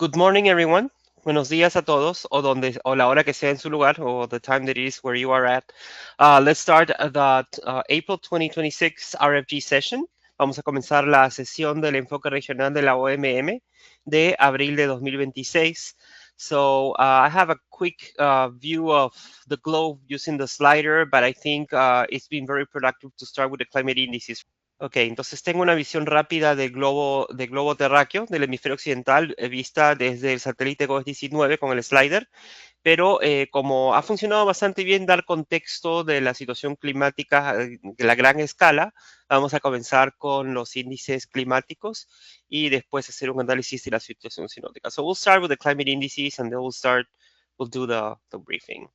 Good morning, everyone. Buenos días a todos, o la hora que sea en su lugar, or the time that it is where you are at. Let's start the April 2026 RFG session. Vamos a comenzar la sesión del enfoque regional de la OMM de abril de 2026. So I have a quick view of the globe using the slider, but I think it's been very productive to start with the climate indices. Ok, entonces tengo una visión rápida del globo terráqueo, del hemisferio occidental, vista desde el satélite GOES-19 con el slider, pero como ha funcionado bastante bien dar contexto de la situación climática de la gran escala, vamos a comenzar con los índices climáticos y después hacer un análisis de la situación sinótica. So we'll start with the climate indices and then we'll do the briefing.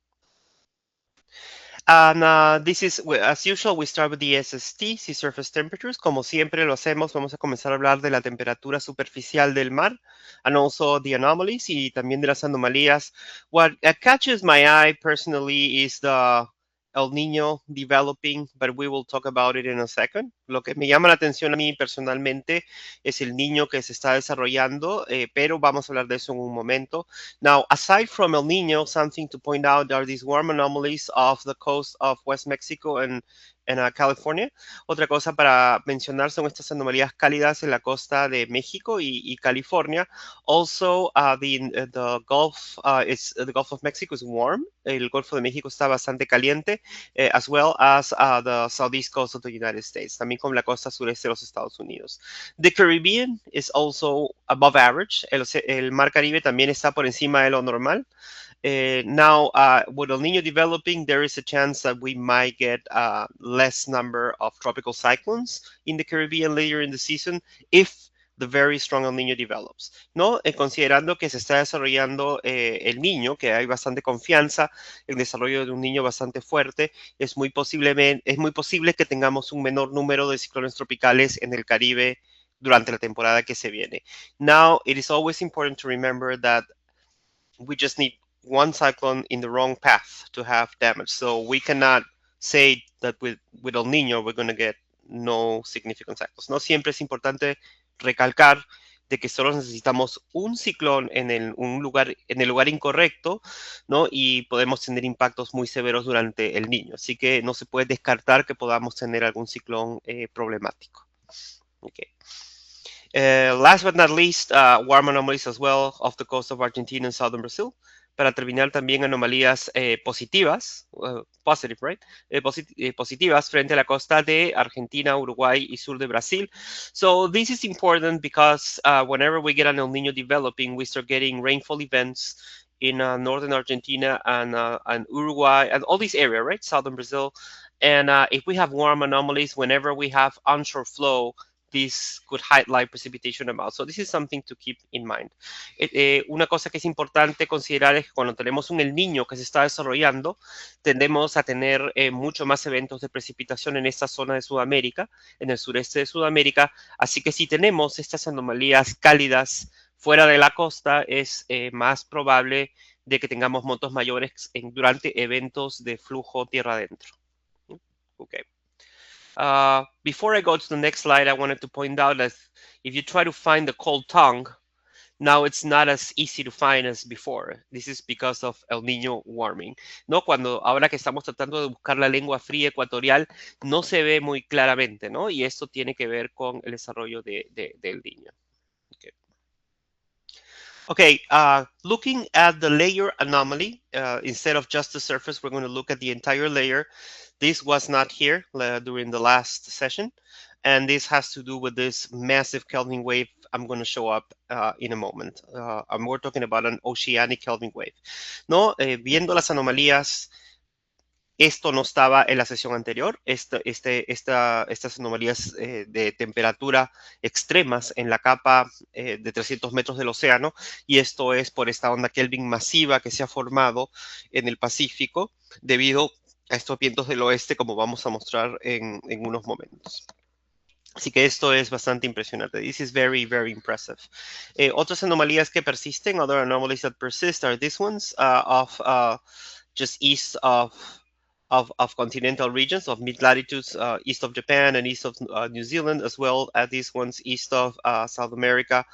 And this is, as usual, we start with the SST, sea surface temperatures. Como siempre lo hacemos, vamos a comenzar a hablar de la temperatura superficial del mar, and also the anomalies, y también de las anomalías. What catches my eye personally is the El Niño developing, but we will talk about it in a second. Lo que me llama la atención a mí personalmente es el niño que se está desarrollando, pero vamos a hablar de eso en un momento. Now, aside from El Nino, something to point out are these warm anomalies off the coast of West Mexico and California. Otra cosa para mencionar son estas anomalías cálidas en la costa de México y California. Also, the Gulf the Gulf of Mexico is warm. El Golfo de México está bastante caliente, as well as the southeast coast of the United States, también con la costa sureste de los Estados Unidos. The Caribbean is also above average. El Mar Caribe también está por encima de lo normal. Now, with El Nino developing, there is a chance that we might get less number of tropical cyclones in the Caribbean later in the season if the very strong El Niño develops, ¿no? Considerando que se está desarrollando el niño, que hay bastante confianza en el desarrollo de un niño bastante fuerte, es muy posible que tengamos un menor número de ciclones tropicales en el Caribe durante la temporada que se viene. Now, it is always important to remember that we just need one cyclone in the wrong path to have damage. So we cannot say that with El Niño we're going to get no significant cyclones. No siempre es importante recalcar de que solo necesitamos un ciclón en el lugar incorrecto, ¿no? Y podemos tener impactos muy severos durante el niño. Así que no se puede descartar que podamos tener algún ciclón problemático. Okay. Last but not least, warm anomalies as well off the coast of Argentina and southern Brazil. Para terminar, también anomalías positivas, positive, right? Positivas frente a la costa de Argentina, Uruguay y sur de Brasil. So this is important because whenever we get an El Nino developing, we start getting rainfall events in northern Argentina and Uruguay and all this area, right? Southern Brazil. And if we have warm anomalies, whenever we have onshore flow, this could highlight precipitation amounts. So this is something to keep in mind. Una cosa que es importante considerar es que cuando tenemos un El Niño que se está desarrollando, tendemos a tener mucho más eventos de precipitación en esta zona de Sudamérica, en el sureste de Sudamérica. Así que si tenemos estas anomalías cálidas fuera de la costa, es más probable de que tengamos montos mayores durante eventos de flujo tierra adentro. Okay. Before I go to the next slide, I wanted to point out that if you try to find the cold tongue, now it's not as easy to find as before. This is because of El Niño warming. ¿No? Ahora que estamos tratando de buscar la lengua fría ecuatorial, no se ve muy claramente, ¿no? Y esto tiene que ver con el desarrollo del Niño. Okay, looking at the layer anomaly, instead of just the surface, we're going to look at the entire layer. This was not here during the last session, and this has to do with this massive Kelvin wave I'm going to show up in a moment. We're talking about an oceanic Kelvin wave. ¿No? Viendo las anomalías, esto no estaba en la sesión anterior, estas anomalías de temperatura extremas en la capa de 300 metros del océano, y esto es por esta onda Kelvin masiva que se ha formado en el Pacífico debido a estos vientos del oeste, como vamos a mostrar en unos momentos. Así que esto es bastante impresionante. This is very, very impressive. Otras anomalías que persisten, other anomalies that persist are these ones just east of continental regions, of mid-latitudes east of Japan and east of New Zealand, as well as these ones east of South America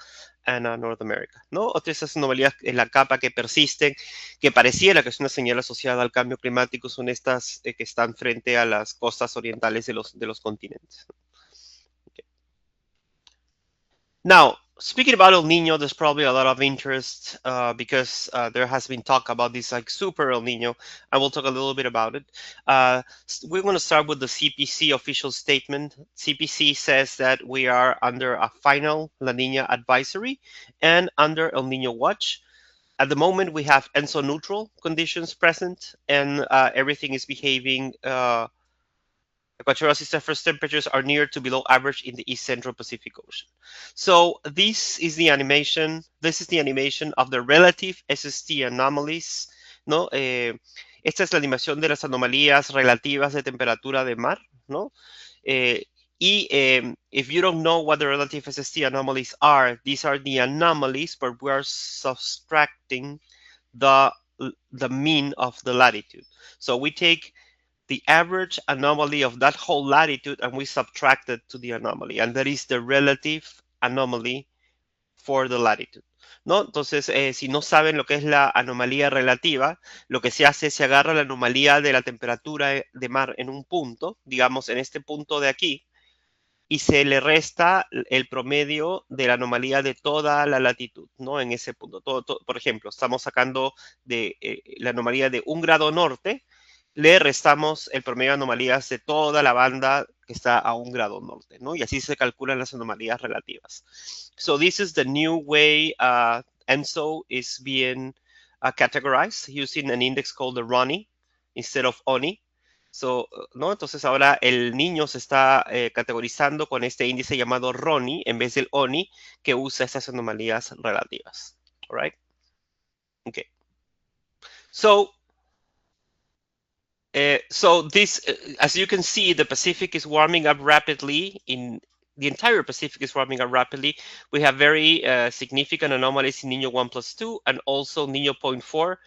and North America, ¿no? Otras esas anomalías en la capa que persisten, que pareciera que es una señal asociada al cambio climático, son estas que están frente a las costas orientales de los continentes. Okay. Now, speaking about El Nino, there's probably a lot of interest because there has been talk about this like super El Nino, and we'll talk a little bit about it. We're going to start with the CPC official statement. CPC says that we are under a final La Nina advisory and under El Nino watch. At the moment, we have ENSO neutral conditions present, and everything is behaving. Equatorial sea surface temperatures are near to below average in the East Central Pacific Ocean. So this is the animation. This is the animation of the relative SST anomalies, ¿no? Esta es la animación de las anomalías relativas de temperatura de mar, ¿no? If you don't know what the relative SST anomalies are, these are the anomalies where we are subtracting the mean of the latitude. So we take the average anomaly of that whole latitude and we subtract it to the anomaly, and that is the relative anomaly for the latitude, ¿no? Entonces, si no saben lo que es la anomalía relativa, lo que se hace es se agarra la anomalía de la temperatura de mar en un punto, digamos en este punto de aquí, y se le resta el promedio de la anomalía de toda la latitud, ¿no? En ese punto. Por ejemplo, estamos sacando de la anomalía de 1 grado norte, le restamos el promedio de anomalías de toda la banda que está a 1 grado norte, ¿no? Y así se calculan las anomalías relativas. So this is the new way ENSO is being categorized using an index called the RONI instead of ONI. So, ¿no? Entonces ahora el niño se está categorizando con este índice llamado RONI en vez del ONI, que usa esas anomalías relativas. All right? Okay. So this, as you can see, the Pacific is warming up rapidly. The entire Pacific is warming up rapidly. We have very significant anomalies in Nino 1+2 and also Nino 0.4,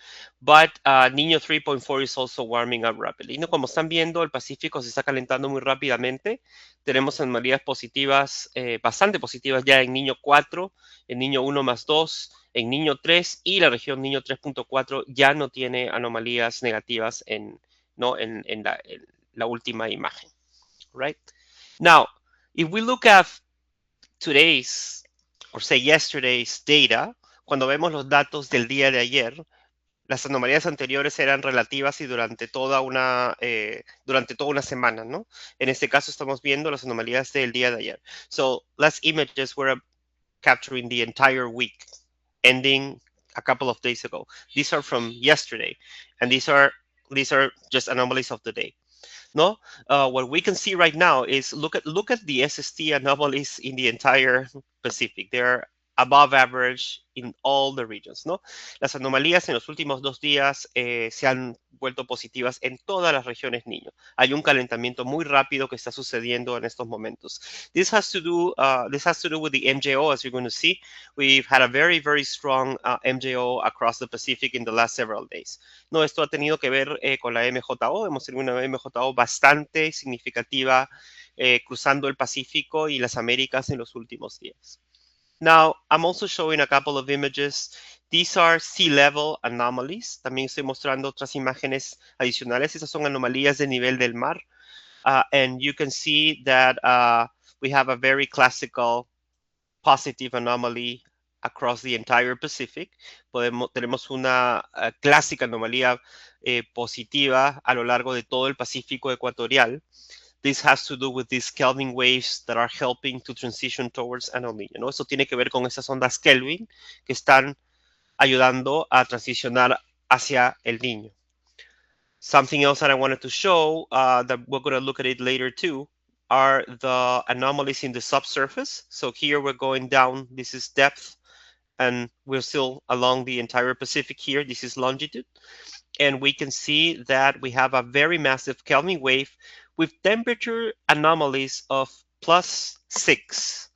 but Nino 3.4 is also warming up rapidly. ¿No? Como están viendo, el Pacífico se está calentando muy rápidamente. Tenemos anomalías positivas, bastante positivas ya en Niño 4, en Niño 1+2, en Niño 3 y la región Niño 3.4 ya no tiene anomalías negativas ¿no? en la última imagen. Right? Now, if we look at today's, or say yesterday's data, cuando vemos los datos del día de ayer, las anomalías anteriores eran relativas y durante toda una semana, ¿no? En este caso estamos viendo las anomalías del día de ayer. So, last images were capturing the entire week, ending a couple of days ago. These are from yesterday, and these are just anomalies of the day. No, what we can see right now is look at the SST anomalies in the entire Pacific. They're above average in all the regions, ¿no? Las anomalías en los últimos 2 días se han vuelto positivas en todas las regiones niño. Hay un calentamiento muy rápido que está sucediendo en estos momentos. This has to do with the MJO, as you're going to see. We've had a very, very strong MJO across the Pacific in the last several days. No, esto ha tenido que ver con la MJO. Hemos tenido una MJO bastante significativa cruzando el Pacífico y las Américas en los últimos días. Now, I'm also showing a couple of images. These are sea level anomalies. También estoy mostrando otras imágenes adicionales. Esas son anomalías de nivel del mar. And you can see that we have a very classical positive anomaly across the entire Pacific. Tenemos una clásica anomalía positiva a lo largo de todo el Pacífico ecuatorial. This has to do with these Kelvin waves that are helping to transition towards an El Niño, ¿no? Eso tiene que ver con esas ondas Kelvin que están ayudando a transicionar hacia el Niño. Something else that I wanted to show that we're going to look at it later too are the anomalies in the subsurface. So here we're going down, this is depth, and we're still along the entire Pacific here. This is longitude. And we can see that we have a very massive Kelvin wave with temperature anomalies of +6.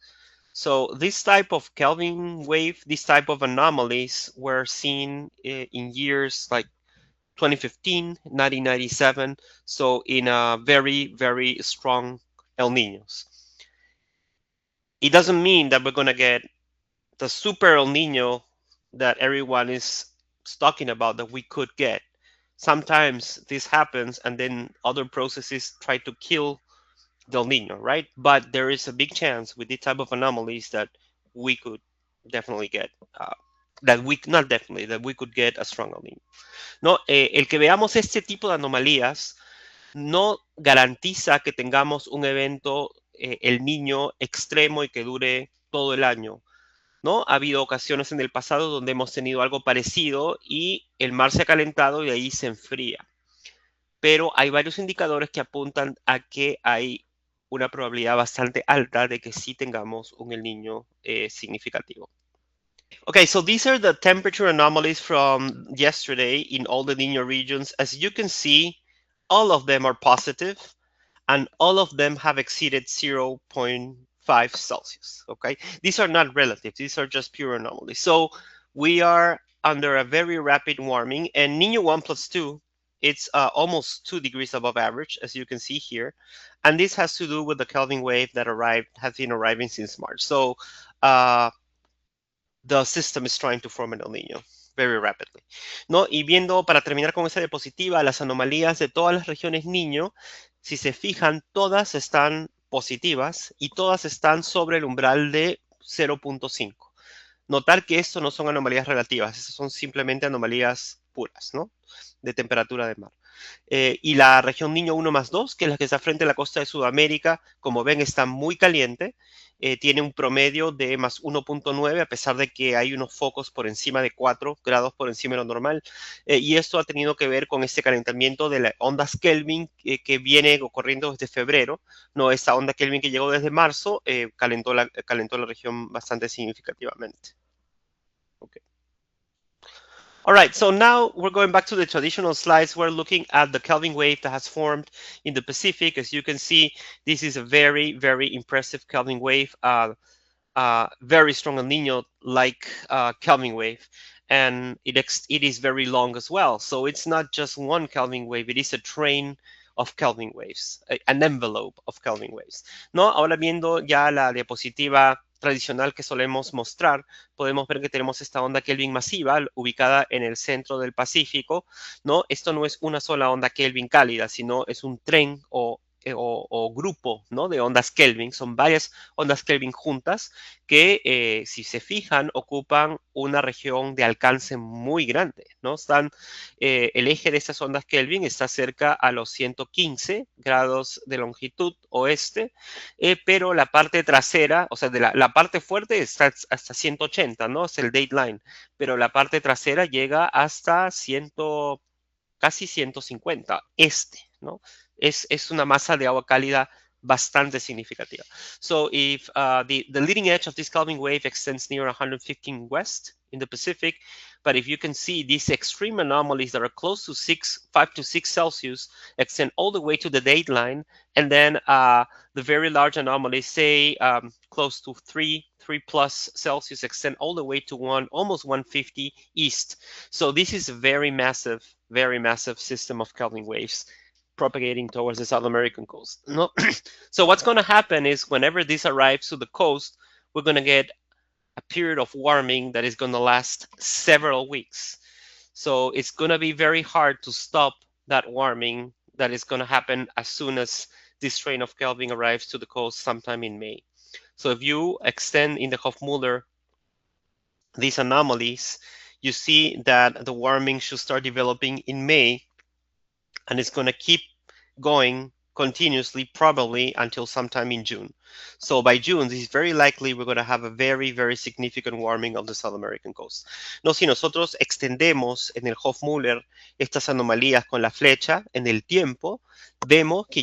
So this type of Kelvin wave, this type of anomalies were seen in years like 2015, 1997. So in a very, very strong El Niños. It doesn't mean that we're going to get the super El Nino that everyone is talking about that we could get. Sometimes this happens and then other processes try to kill the El Nino, right? But there is a big chance with this type of anomalies that we could definitely get, that we, not definitely, that we could get a strong El Nino. No, el que veamos este tipo de anomalías no garantiza que tengamos un evento El Niño extremo y que dure todo el año. ¿No? Ha habido ocasiones en el pasado donde hemos tenido algo parecido y el mar se ha calentado y ahí se enfría. Pero hay varios indicadores que apuntan a que hay una probabilidad bastante alta de que sí tengamos un El Niño significativo. Okay, so these are the temperature anomalies from yesterday in all the Niño regions. As you can see, all of them are positive and all of them have exceeded 0.5 Celsius, okay? These are not relative, these are just pure anomalies. So we are under a very rapid warming, and Niño 1 plus 2, it's almost 2 degrees above average, as you can see here. And this has to do with the Kelvin wave that has been arriving since March. So the system is trying to form an El Niño very rapidly, ¿no? Y viendo, para terminar con esa diapositiva, las anomalías de todas las regiones Niño, si se fijan, todas están positivas y todas están sobre el umbral de 0.5. Notar que esto no son anomalías relativas, esas son simplemente anomalías puras, ¿no? De temperatura de mar. Y la región Niño 1 más 2, que es la que está frente a la costa de Sudamérica, como ven, está muy caliente. Tiene un promedio de más 1.9, a pesar de que hay unos focos por encima de 4 grados por encima de lo normal. Y esto ha tenido que ver con este calentamiento de las ondas Kelvin que viene ocurriendo desde febrero. No, esta onda Kelvin que llegó desde marzo calentó la región bastante significativamente. Okay. All right, so now we're going back to the traditional slides. We're looking at the Kelvin wave that has formed in the Pacific. As you can see, this is a very, very impressive Kelvin wave, very strong El Nino-like Kelvin wave. And it is very long as well. So it's not just one Kelvin wave, it is a train of Kelvin waves, an envelope of Kelvin waves. ¿No? Ahora viendo ya la diapositiva tradicional que solemos mostrar, podemos ver que tenemos esta onda Kelvin masiva ubicada en el centro del Pacífico, ¿no? Esto no es una sola onda Kelvin cálida, sino es un tren o grupo, ¿no? De ondas Kelvin. Son varias ondas Kelvin juntas que, si se fijan, ocupan una región de alcance muy grande, ¿no? El eje de estas ondas Kelvin está cerca a los 115 grados de longitud oeste, pero la parte trasera, o sea, de la parte fuerte está hasta 180, ¿no? Es el dateline, pero la parte trasera llega hasta casi 150 este, ¿no? Es una masa de agua cálida bastante significativa. So if the leading edge of this Kelvin wave extends near 115 west in the Pacific, but if you can see these extreme anomalies that are close to 5 to 6 Celsius extend all the way to the dateline, and then the very large anomalies, say close to 3 plus Celsius, extend all the way to almost 150 east. So this is a very massive system of Kelvin waves propagating towards the South American coast. No? So what's going to happen is whenever this arrives to the coast, we're going to get a period of warming that is going to last several weeks. So it's going to be very hard to stop that warming that is going to happen as soon as this train of Kelvin arrives to the coast sometime in May. So if you extend in the Hofmüller these anomalies, you see that the warming should start developing in May, and it's going to keep going continuously, probably until sometime in June. So by June, this is very likely we're going to have a very, very significant warming of the South American coast. No, si nosotros extendemos en el Hofmüller estas anomalías con la flecha en el tiempo, vemos que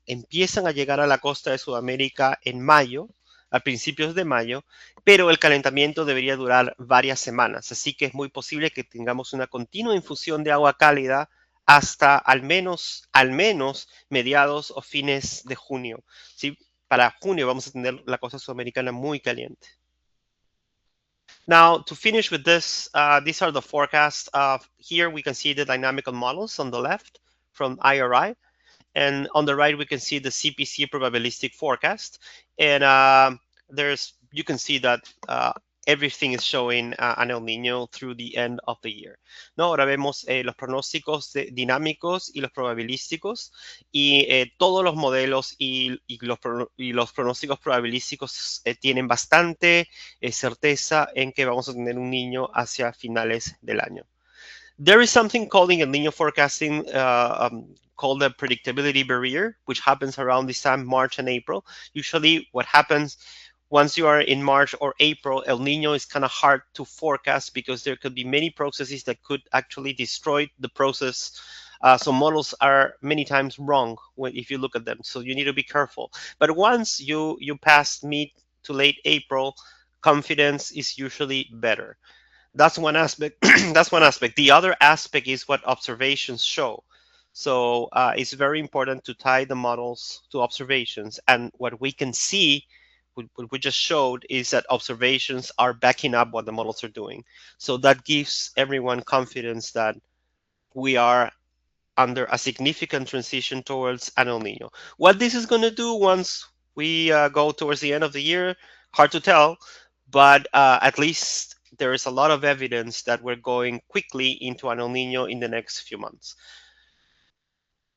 empiezan a llegar a la costa de Sudamérica en mayo, a principios de mayo, pero el calentamiento debería durar varias semanas, así que es muy posible que tengamos una continua infusión de agua cálida hasta al menos mediados o fines de junio. ¿Sí? Para junio vamos a tener la costa sudamericana muy caliente. Now, to finish with this, these are the forecasts. Here we can see the dynamical models on the left from IRI. And on the right, we can see the CPC probabilistic forecast. And you can see that everything is showing an El Niño through the end of the year. ¿No? Ahora vemos los pronósticos dinámicos y los probabilísticos y todos los modelos y los pronósticos probabilísticos tienen bastante certeza en que vamos a tener un niño hacia finales del año. There is something called in El Niño forecasting called the predictability barrier, which happens around this time, March and April. Usually what happens once you are in March or April, El Nino is kind of hard to forecast because there could be many processes that could actually destroy the process. So models are many times wrong if you look at them. So you need to be careful. But once you pass mid to late April, confidence is usually better. That's one aspect. That's one aspect. The other aspect is what observations show. So it's very important to tie the models to observations. And what we can see, what we just showed, is that observations are backing up what the models are doing. So that gives everyone confidence that we are under a significant transition towards an El Nino. What this is going to do once we go towards the end of the year, hard to tell, but at least there is a lot of evidence that we're going quickly into an El Nino in the next few months.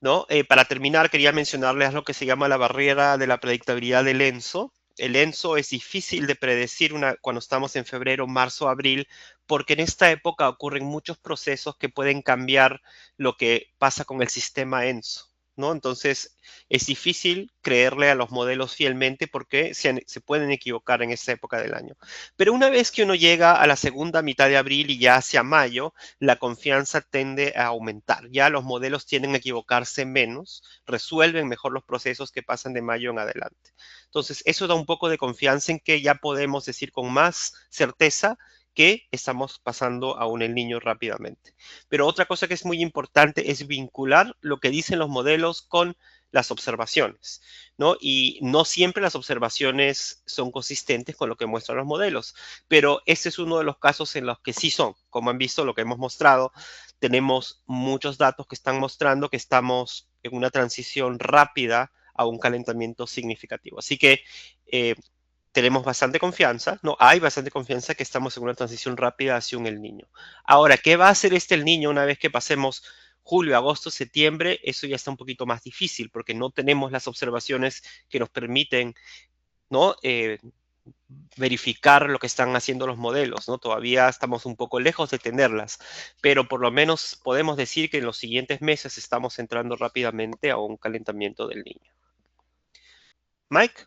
¿No? Para terminar, quería mencionarles lo que se llama la barrera de la predictabilidad del ENSO. El ENSO es difícil de predecir cuando estamos en febrero, marzo, abril, porque en esta época ocurren muchos procesos que pueden cambiar lo que pasa con el sistema ENSO, ¿no? Entonces, es difícil creerle a los modelos fielmente porque se pueden equivocar en esta época del año. Pero una vez que uno llega a la segunda mitad de abril y ya hacia mayo, la confianza tiende a aumentar. Ya los modelos tienden a equivocarse menos, resuelven mejor los procesos que pasan de mayo en adelante. Entonces, eso da un poco de confianza en que ya podemos decir con más certeza que estamos pasando a un El Niño rápidamente. Pero otra cosa que es muy importante es vincular lo que dicen los modelos con las observaciones, ¿no? Y no siempre las observaciones son consistentes con lo que muestran los modelos, pero este es uno de los casos en los que sí son. Como han visto, lo que hemos mostrado, tenemos muchos datos que están mostrando que estamos en una transición rápida a un calentamiento significativo. Así que tenemos bastante confianza, no hay bastante confianza que estamos en una transición rápida hacia un El Niño. Ahora, ¿qué va a hacer este El Niño una vez que pasemos julio, agosto, septiembre? Eso ya está un poquito más difícil porque no tenemos las observaciones que nos permiten, ¿no? Verificar lo que están haciendo los modelos, ¿no? Todavía estamos un poco lejos de tenerlas, pero por lo menos podemos decir que en los siguientes meses estamos entrando rápidamente a un calentamiento del niño. Mike?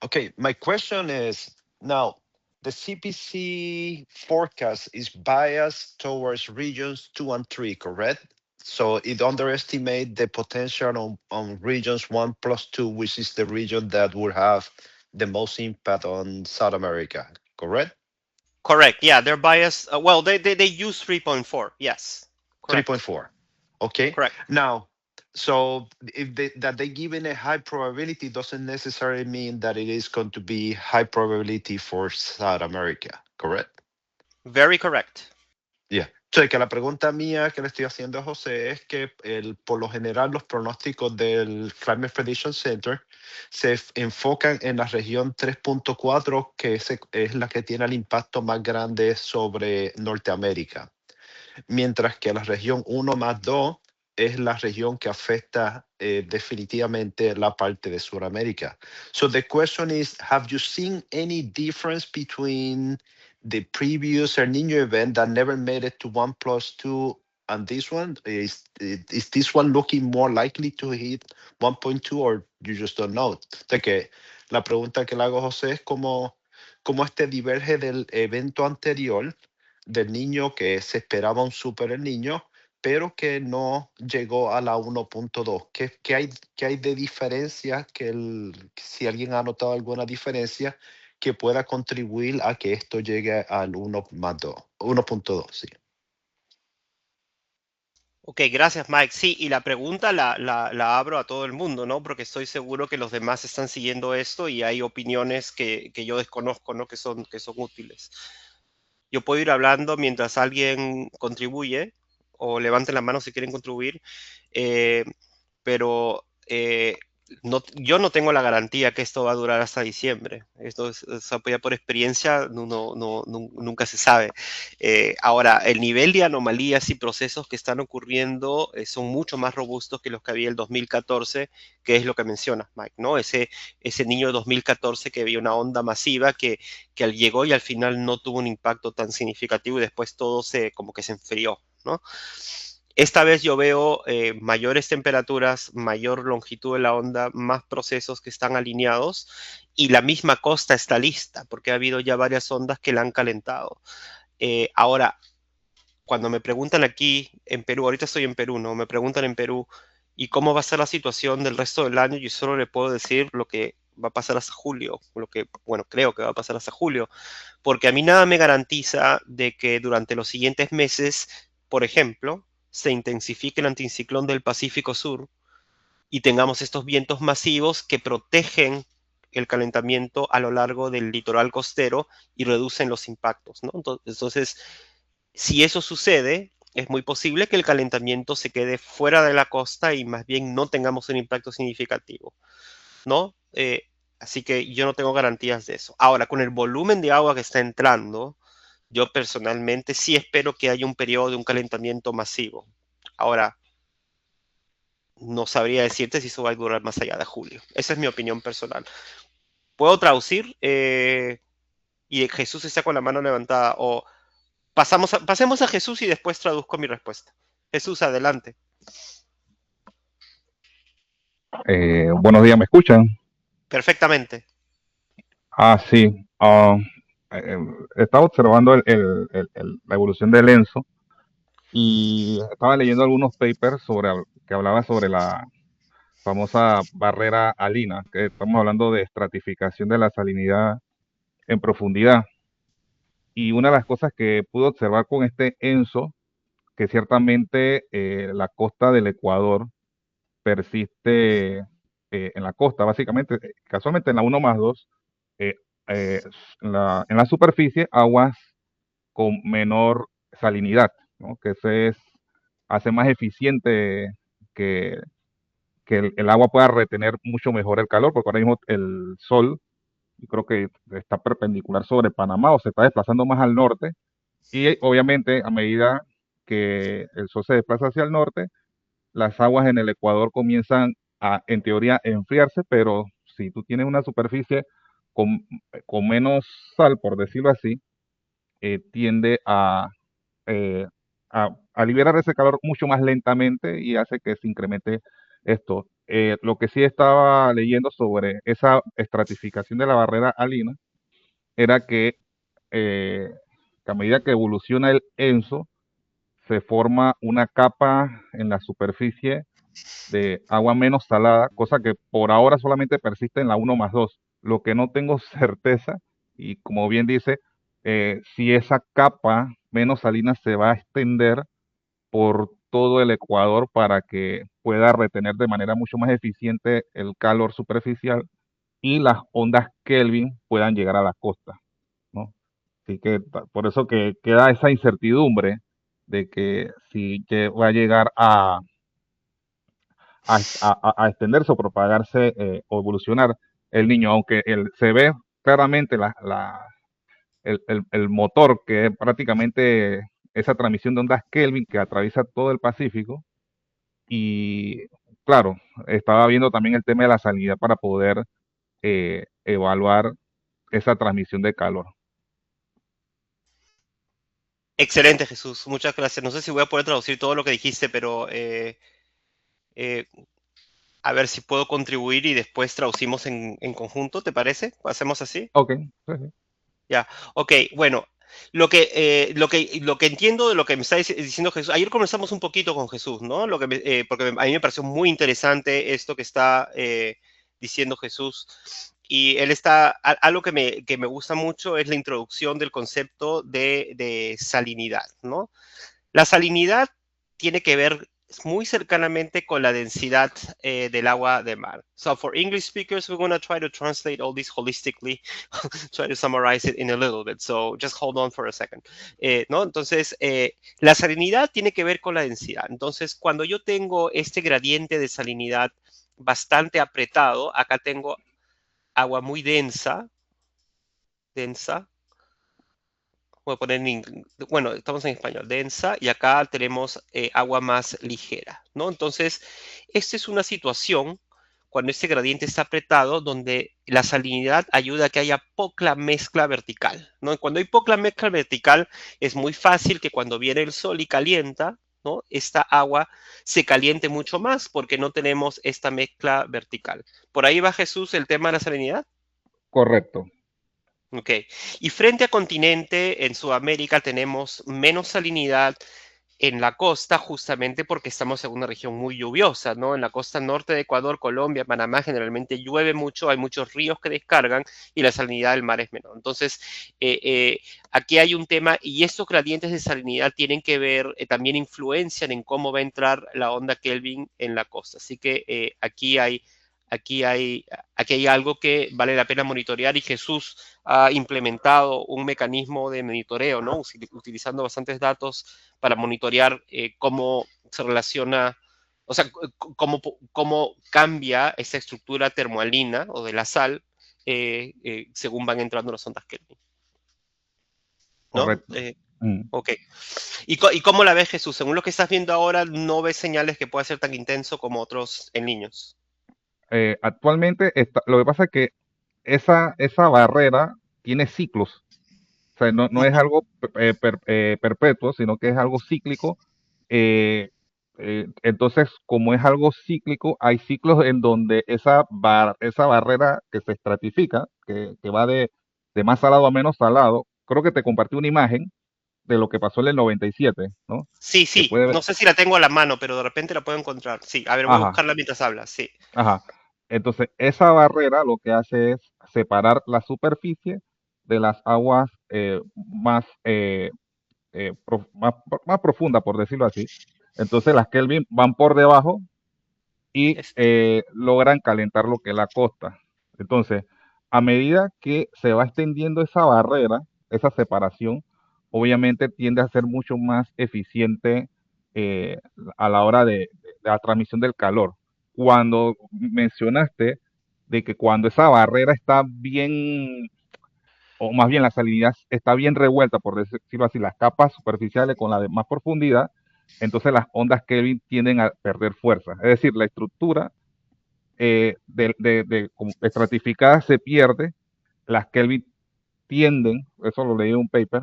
Okay, my question is now the CPC forecast is biased towards regions 2 and 3, correct? So it underestimates the potential on regions 1+2, which is the region that would have the most impact on South America, correct? Correct. Yeah, they're biased. Well, they use 3.4. Yes. Correct. 3.4. Okay. Correct. Now, so if they given a high probability doesn't necessarily mean that it is going to be high probability for South America, correct? Very correct. Yeah. So, que la pregunta mía que le estoy haciendo a José es que por lo general los pronósticos del Climate Prediction Center se enfocan en la región 3.4, que es la que tiene el impacto más grande sobre Norteamérica, mientras que la región 1+2 es la región que afecta definitivamente la parte de Sudamérica. So the question is, have you seen any difference between the previous El Niño event that never made it to 1+2 and this one? Is this one looking more likely to hit 1.2 or you just don't know? O sea que la pregunta que le hago a José es cómo este diverge del evento anterior del niño que se esperaba un super El Niño, pero que no llegó a la 1.2. ¿Qué hay de diferencia? Si alguien ha notado alguna diferencia que pueda contribuir a que esto llegue al 1.2, sí. Ok, gracias Mike. Sí, y la pregunta la abro a todo el mundo, ¿no? Porque estoy seguro que los demás están siguiendo esto y hay opiniones que yo desconozco, ¿no? Que son útiles. Yo puedo ir hablando mientras alguien contribuye o levanten la mano si quieren contribuir, pero yo no tengo la garantía que esto va a durar hasta diciembre. Esto ya por experiencia nunca se sabe. Ahora, el nivel de anomalías y procesos que están ocurriendo son mucho más robustos que los que había el 2014, que es lo que menciona Mike, ¿no? Ese niño de 2014 que había una onda masiva que llegó y al final no tuvo un impacto tan significativo y después todo como que se enfrió, ¿no? Esta vez yo veo mayores temperaturas, mayor longitud de la onda, más procesos que están alineados y la misma costa está lista porque ha habido ya varias ondas que la han calentado. Ahora, cuando me preguntan aquí en Perú, ahorita estoy en Perú, ¿no? Me preguntan en Perú, ¿y cómo va a ser la situación del resto del año? Yo solo le puedo decir lo que va a pasar hasta julio, lo que, bueno, creo que va a pasar hasta julio, porque a mí nada me garantiza de que durante los siguientes meses, por ejemplo, se intensifique el anticiclón del Pacífico Sur y tengamos estos vientos masivos que protegen el calentamiento a lo largo del litoral costero y reducen los impactos, ¿no? Entonces, si eso sucede, es muy posible que el calentamiento se quede fuera de la costa y más bien no tengamos un impacto significativo, ¿no? Así que yo no tengo garantías de eso. Ahora, con el volumen de agua que está entrando, yo personalmente sí espero que haya un periodo de un calentamiento masivo. Ahora, no sabría decirte si eso va a durar más allá de julio. Esa es mi opinión personal. Puedo traducir y Jesús está con la mano levantada o pasemos a Jesús y después traduzco mi respuesta. Jesús, adelante. Buenos días, ¿me escuchan? Perfectamente. Sí. Eh, Estaba observando la evolución del Enso y estaba leyendo algunos papers que hablaba sobre la famosa barrera alina, que estamos hablando de estratificación de la salinidad en profundidad. Y una de las cosas que pude observar con este Enso, que ciertamente la costa del Ecuador persiste en la costa, básicamente, casualmente en la 1+2, eh, eh, en la superficie, aguas con menor salinidad, ¿no? Que hace más eficiente que, que el agua pueda retener mucho mejor el calor, porque ahora mismo el sol, yo creo que está perpendicular sobre Panamá o se está desplazando más al norte, y obviamente a medida que el sol se desplaza hacia el norte, las aguas en el Ecuador comienzan a, en teoría, enfriarse, pero si tú tienes una superficie con, con menos sal, por decirlo así, tiende eh, a liberar ese calor mucho más lentamente y hace que se incremente esto. Lo que sí estaba leyendo sobre esa estratificación de la barrera alina era que a medida que evoluciona el ENSO, se forma una capa en la superficie de agua menos salada, cosa que por ahora solamente persiste en la 1+2. Lo que no tengo certeza, y como bien dice, si esa capa menos salina se va a extender por todo el Ecuador para que pueda retener de manera mucho más eficiente el calor superficial y las ondas Kelvin puedan llegar a la costa, ¿no? Así que por eso que queda esa incertidumbre de que si va a llegar a extenderse o propagarse o evolucionar el niño, aunque se ve claramente el motor, que es prácticamente esa transmisión de ondas Kelvin que atraviesa todo el Pacífico. Y claro, estaba viendo también el tema de la salinidad para poder evaluar esa transmisión de calor. Excelente, Jesús. Muchas gracias. No sé si voy a poder traducir todo lo que dijiste, pero eh, a ver si puedo contribuir y después traducimos en conjunto, ¿te parece? ¿Hacemos así? Ok, sí, sí. Ya, ok, bueno, lo que entiendo de lo que me está diciendo Jesús, ayer conversamos un poquito con Jesús, ¿no? Porque a mí me pareció muy interesante esto que está diciendo Jesús. Y él algo que me gusta mucho es la introducción del concepto de salinidad, ¿no? La salinidad tiene que ver muy cercanamente con la densidad del agua de mar. So for English speakers, we're going to try to translate all this holistically, try to summarize it in a little bit. So just hold on for a second. ¿No? Entonces, la salinidad tiene que ver con la densidad. Entonces, cuando yo tengo este gradiente de salinidad bastante apretado. Acá tengo agua muy densa, voy a poner bueno, estamos en español, densa, y acá tenemos agua más ligera, ¿no? Entonces, esta es una situación cuando este gradiente está apretado, donde la salinidad ayuda a que haya poca mezcla vertical, ¿no? Y cuando hay poca mezcla vertical, es muy fácil que cuando viene el sol y calienta, ¿no? Esta agua se caliente mucho más porque no tenemos esta mezcla vertical. ¿Por ahí va, Jesús, el tema de la salinidad? Correcto. Ok. Y frente a continente, en Sudamérica tenemos menos salinidad en la costa, justamente porque estamos en una región muy lluviosa, ¿no? En la costa norte de Ecuador, Colombia, Panamá, generalmente llueve mucho, hay muchos ríos que descargan y la salinidad del mar es menor. Entonces, aquí hay un tema y estos gradientes de salinidad tienen que ver, también influencian en cómo va a entrar la onda Kelvin en la costa. Así que aquí hay, aquí hay algo que vale la pena monitorear y Jesús ha implementado un mecanismo de monitoreo, ¿no? Utilizando bastantes datos para monitorear cómo se relaciona, o sea, cómo cambia esa estructura termoalina o de la sal según van entrando las ondas Kelvin, ¿no? Correcto. Mm. Ok. ¿Y cómo la ves, Jesús? Según lo que estás viendo ahora, ¿no ves señales que pueda ser tan intenso como otros en niños? Actualmente lo que pasa es que esa barrera tiene ciclos. O sea, no es Ujú. algo perpetuo, sino que es algo cíclico. Eh, entonces, como es algo cíclico, hay ciclos en donde esa barrera que se estratifica, que va de más salado a menos salado, creo que te compartí una imagen de lo que pasó en el 97, ¿no? Sí, Que sí, puede ver, no sé si la tengo a la mano, pero de repente la puedo encontrar. Sí, a ver, voy a ajá, buscarla mientras hablas, sí. ajá. Entonces, esa barrera lo que hace es separar la superficie de las aguas más profunda, por decirlo así. Entonces las Kelvin van por debajo y Este. logran calentar lo que es la costa. Entonces, a medida que se va extendiendo esa barrera, esa separación, obviamente tiende a ser mucho más eficiente eh, a la hora de la transmisión del calor. Cuando mencionaste de que cuando esa barrera está bien, o más bien la salinidad está bien revuelta, por decirlo así, las capas superficiales con la de más profundidad, entonces las ondas Kelvin tienden a perder fuerza. Es decir, la estructura como estratificada se pierde, las Kelvin tienden, eso lo leí en un paper,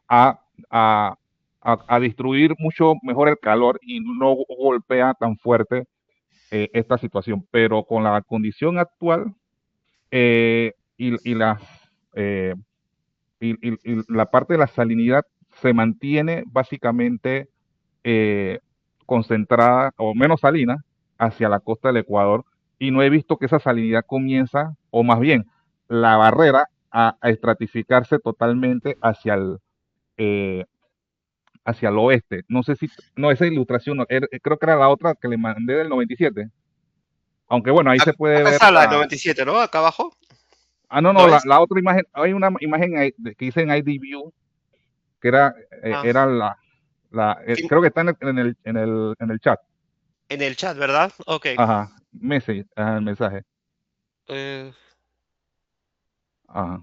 a, a, a distribuir mucho mejor el calor y no golpea tan fuerte esta situación. Pero con la condición actual y eh, y la parte de la salinidad se mantiene básicamente eh, concentrada o menos salina hacia la costa del Ecuador y no he visto que esa salinidad comienza, o más bien la barrera, a estratificarse totalmente eh, hacia el oeste. No sé si, no, esa ilustración, no, creo que era la otra que le mandé del 97. Aunque bueno, ahí se puede Acá ver está la de 97, ¿no? Acá abajo. no, no, ¿Lo la, ves? la otra imagen, hay una imagen ahí que dice en ID View, que Ah, era sí, creo que está en el chat. en el chat, ¿verdad? Ok. Ajá, message, ajá, el mensaje. Eh, Ajá,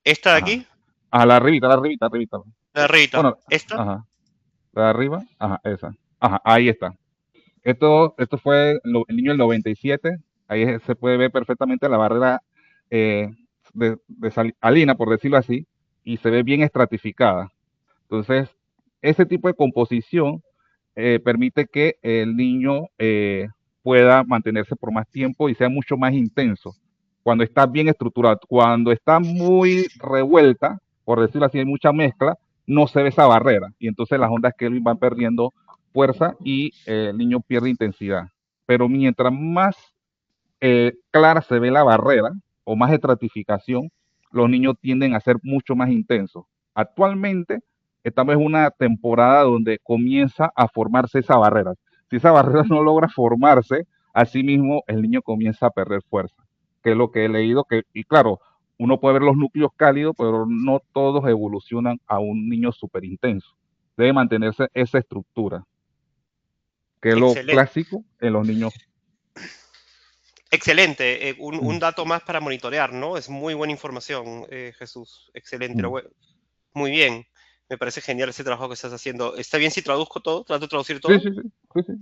¿Esta de ajá. aquí? Ajá, la arribita. La rita. Bueno, ¿Esta? ajá, la de arriba, ajá, esa. Ajá, ahí está. Esto fue el niño del 97. Ahí se puede ver perfectamente la barrera eh, de salina, por decirlo así, y se ve bien estratificada. Entonces, ese tipo de composición permite que el niño pueda mantenerse por más tiempo y sea mucho más intenso. Cuando está bien estructurado, cuando está muy revuelta, por decirlo así, hay mucha mezcla, no se ve esa barrera. Y entonces las ondas Kelvin van perdiendo fuerza y el niño pierde intensidad. Pero mientras más clara se ve la barrera o más estratificación, los niños tienden a ser mucho más intensos. Actualmente estamos en una temporada donde comienza a formarse esa barrera. Si esa barrera no logra formarse, así mismo el niño comienza a perder fuerza, que es lo que he leído, y claro, uno puede ver los núcleos cálidos, pero no todos evolucionan a un niño súper intenso. Debe mantenerse esa estructura, que es lo Excelente. clásico en los niños Excelente, un dato más para monitorear, ¿no? Es muy buena información, Jesús. Excelente, muy bien. Me parece genial ese trabajo que estás haciendo. ¿Está bien si traduzco todo? ¿Trato de traducir Sí, todo? sí, sí, sí, sí.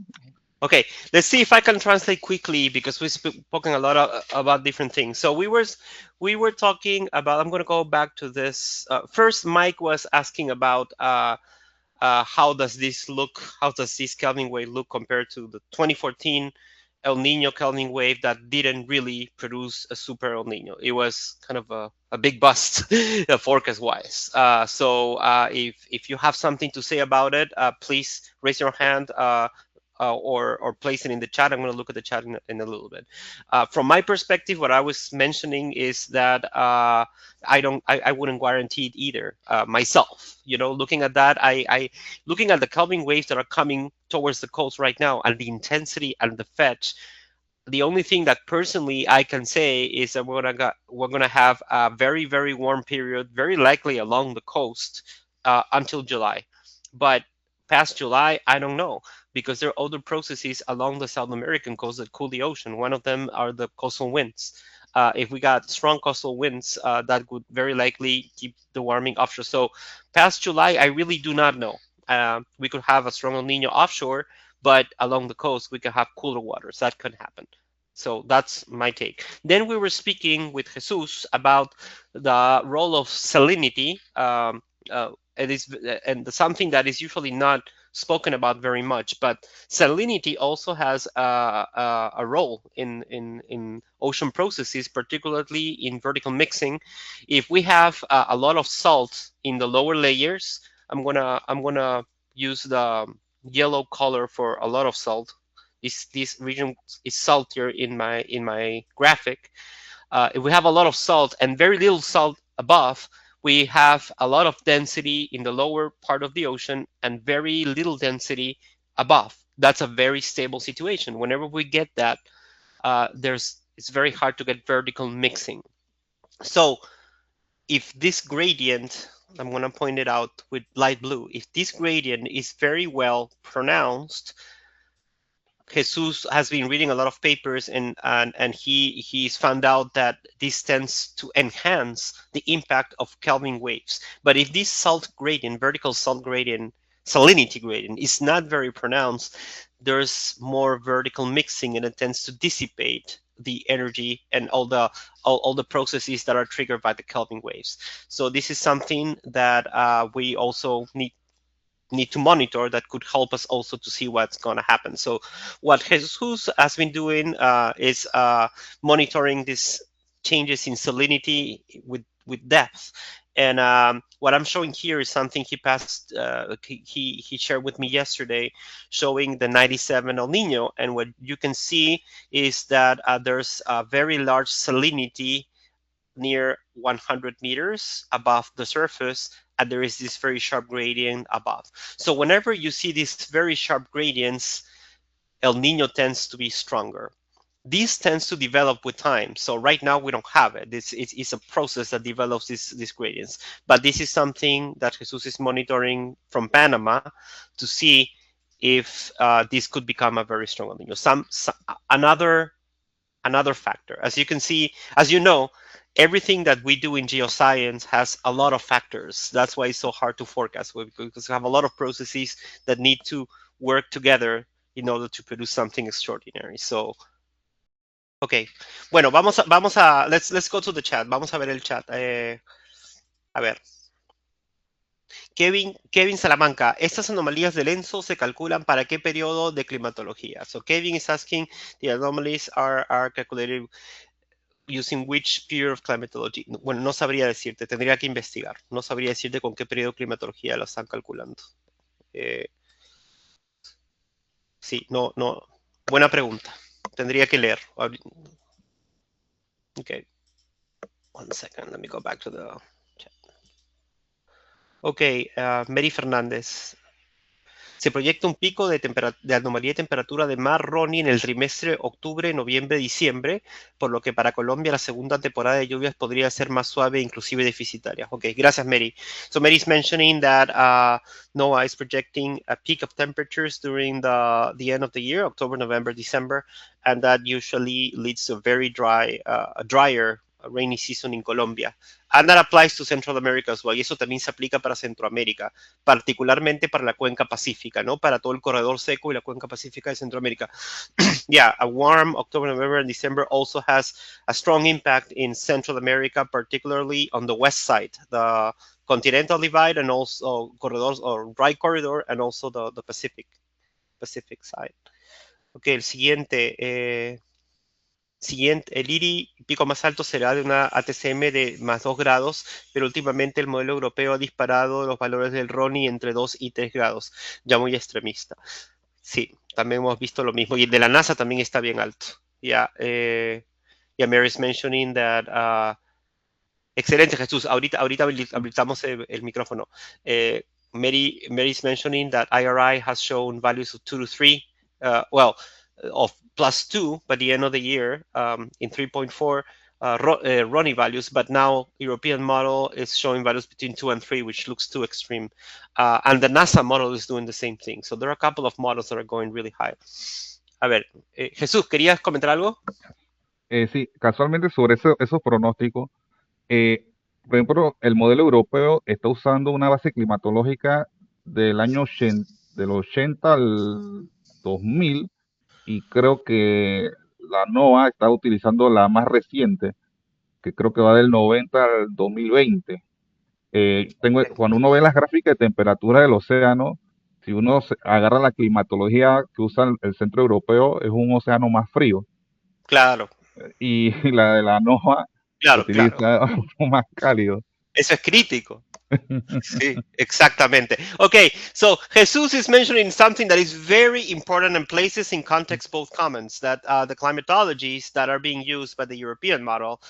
Okay, let's see if I can translate quickly because we've spoken a lot about different things. So we were talking about. I'm going to go back to this. First, Mike was asking about how does this look? How does this Kelvin wave look compared to the 2014 El Nino Kelvin wave that didn't really produce a super El Nino? It was kind of a big bust forecast-wise. So if you have something to say about it, please raise your hand. Or place it in the chat. I'm going to look at the chat in a little bit. From my perspective, what I was mentioning is that I wouldn't guarantee it either myself. Looking at that, looking at the Kelvin waves that are coming towards the coast right now and the intensity and the fetch. The only thing that personally I can say is that we're gonna have a very, very warm period, very likely along the coast until July. But past July, I don't know, because there are other processes along the South American coast that cool the ocean. One of them are the coastal winds. If we got strong coastal winds, that would very likely keep the warming offshore. So past July, I really do not know. We could have a strong El Nino offshore, but along the coast, we could have cooler waters. That could happen. So that's my take. Then we were speaking with Jesus about the role of salinity. And something that is usually not spoken about very much, but salinity also has a role in ocean processes, particularly in vertical mixing. If we have a lot of salt in the lower layers, I'm gonna use the yellow color for a lot of salt. This region is saltier in my graphic. If we have a lot of salt and very little salt above, we have a lot of density in the lower part of the ocean and very little density above. That's a very stable situation. Whenever we get that, it's very hard to get vertical mixing. So if this gradient, I'm going to point it out with light blue, if this gradient is very well pronounced, Jesus has been reading a lot of papers and he's found out that this tends to enhance the impact of Kelvin waves. But if this salt gradient, vertical salt gradient, salinity gradient is not very pronounced, there's more vertical mixing and it tends to dissipate the energy and all the processes that are triggered by the Kelvin waves. So this is something that we also need to monitor that could help us also to see what's going to happen. So what Jesus has been doing is monitoring these changes in salinity with depth. And what I'm showing here is something he passed, he shared with me yesterday, showing the 97 El Nino. And what you can see is that there's a very large salinity near 100 meters above the surface, and there is this very sharp gradient above. So whenever you see these very sharp gradients, El Nino tends to be stronger. This tends to develop with time. So right now we don't have it. It's a process that develops these gradients. But this is something that Jesus is monitoring from Panama to see if this could become a very strong El Nino. Another factor, as you can see, as you know, everything that we do in geoscience has a lot of factors. That's why it's so hard to forecast, because we have a lot of processes that need to work together in order to produce something extraordinary. So, okay. Bueno, let's go to the chat. Vamos a ver el chat. A ver. Kevin Salamanca, estas anomalías del ENSO se calculan para qué periodo de climatología. So Kevin is asking, the anomalies are calculated using which period of climatology. Bueno, no sabría decirte, tendría que investigar. No sabría decirte con qué periodo de climatología lo están calculando. Sí, no. Buena pregunta. Tendría que leer. Okay. 1 second, let me go back to the chat. Okay, Mary Fernández. Se proyecta un pico de anomalía de temperatura de mar Ronnie en el trimestre octubre, noviembre, diciembre, por lo que para Colombia la segunda temporada de lluvias podría ser más suave e inclusive deficitaria. Ok, gracias Mary. So Mary's mentioning that NOAA is projecting a peak of temperatures during the end of the year, October, November, December, and that usually leads to a very drier rainy season in Colombia. And that applies to Central America as well. Y eso también se aplica para Centroamérica, particularmente para la cuenca pacífica, ¿no? Para todo el corredor seco y la cuenca pacífica de Centroamérica. Yeah, a warm October, November, and December also has a strong impact in Central America, particularly on the west side, the continental divide, and also corridors or dry corridor, and also the Pacific side. Ok, el siguiente. El IRI pico más alto será de una ATCM de más 2 grados, pero últimamente el modelo europeo ha disparado los valores del RONI entre 2 y 3 grados, ya muy extremista. Sí, también hemos visto lo mismo. Y el de la NASA también está bien alto. Ya, Mary's mentioning that. Excelente, Jesús. Ahorita habilitamos el micrófono. Mary's mentioning that IRI has shown values of 2 to 3. Of +2 by the end of the year in 3.4 Ronnie values, but now European model is showing values between 2 and 3, which looks too extreme. And the NASA model is doing the same thing. So there are a couple of models that are going really high. A ver, Jesús, ¿querías comentar algo? Sí, casualmente sobre esos pronósticos, por ejemplo, el modelo europeo está usando una base climatológica del año 80, del 80 al 2000, y creo que la NOAA está utilizando la más reciente, que creo que va del 90 al 2020. Cuando uno ve las gráficas de temperatura del océano, si uno agarra la climatología que usa el centro europeo, es un océano más frío. Claro. Y la de la NOAA utiliza uno más cálido. Eso es crítico. Sí, exactamente. Okay, so Jesus is mentioning something that is very important and places in context both comments, that the climatologies that are being used by the European model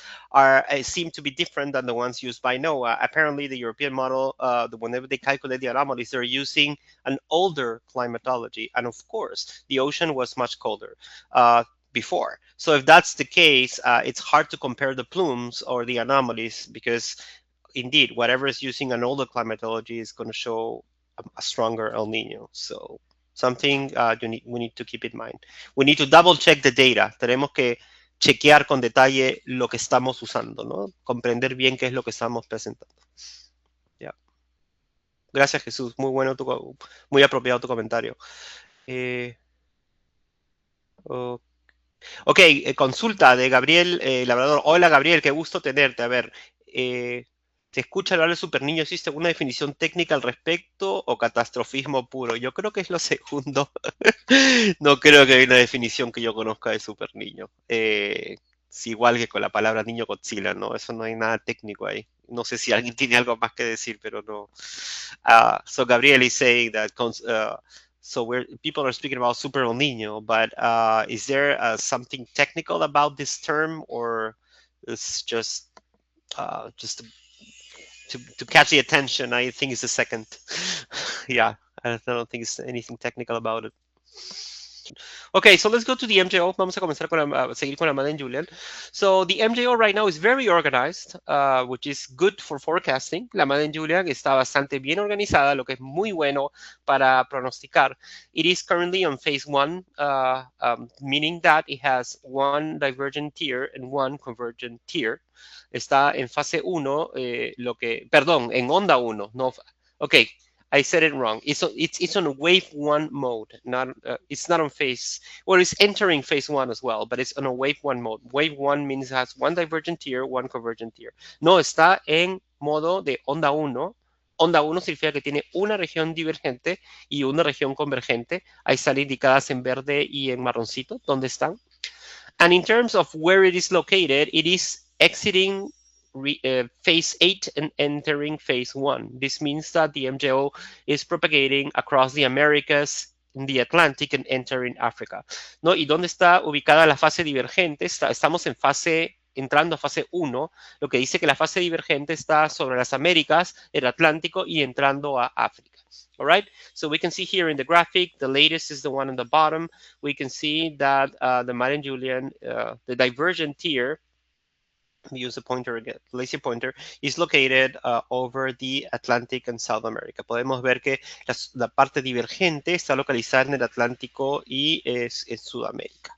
seem to be different than the ones used by NOAA. Apparently, the European model, whenever they calculate the anomalies, they're using an older climatology. And of course, the ocean was much colder before. So if that's the case, it's hard to compare the plumes or the anomalies, because indeed, whatever is using an older climatology is going to show a stronger El Nino. So something we need to keep in mind. We need to double check the data. Tenemos que chequear con detalle lo que estamos usando, ¿no? Comprender bien qué es lo que estamos presentando. Yeah. Gracias, Jesús. Muy bueno, muy apropiado tu comentario. Ok, consulta de Gabriel Labrador. Hola, Gabriel, qué gusto tenerte. A ver, ¿te escucha hablar del super niño? ¿Existe alguna definición técnica al respecto o catastrofismo puro? Yo creo que es lo segundo. No creo que haya una definición que yo conozca de super niño. Es igual que con la palabra niño Godzilla, ¿no? Eso no hay nada técnico ahí. No sé si alguien tiene algo más que decir, pero no. So Gabriel is saying that people are speaking about super El Nino, but is there something technical about this term, or it's just to catch the attention? I think it's the second. Yeah, I don't think it's anything technical about it. Okay, so let's go to the MJO. Vamos a comenzar seguir con la Madden Julian. So the MJO right now is very organized, which is good for forecasting. La Madden Julian está bastante bien organizada, lo que es muy bueno para pronosticar. It is currently on phase 1, meaning that it has one divergent tier and one convergent tier. Está en fase 1, en onda 1. No, okay. I said it wrong. It's on wave 1 mode. It's not on phase. Well, it's entering phase 1 as well, but it's on a wave 1 mode. Wave 1 means it has one divergent tier, one convergent tier. No, está en modo de onda 1. Onda 1 significa que tiene una región divergente y una región convergente. Ahí están indicadas en verde y en marroncito. ¿Dónde están? And in terms of where it is located, it is exiting phase 8 and entering phase 1. This means that the MJO is propagating across the Americas, in the Atlantic, and entering Africa. ¿No? ¿Y dónde está ubicada la fase divergente? Estamos en fase entrando a fase 1, lo que dice que la fase divergente está sobre las Américas, el Atlántico y entrando a África. All right, so we can see here in the graphic, the latest is the one on the bottom. We can see that the Madden-Julian, the divergent tier, use the pointer again, lazy pointer, is located over the Atlantic and South America. Podemos ver que la parte divergente está localizada en el Atlántico y es en Sudamérica.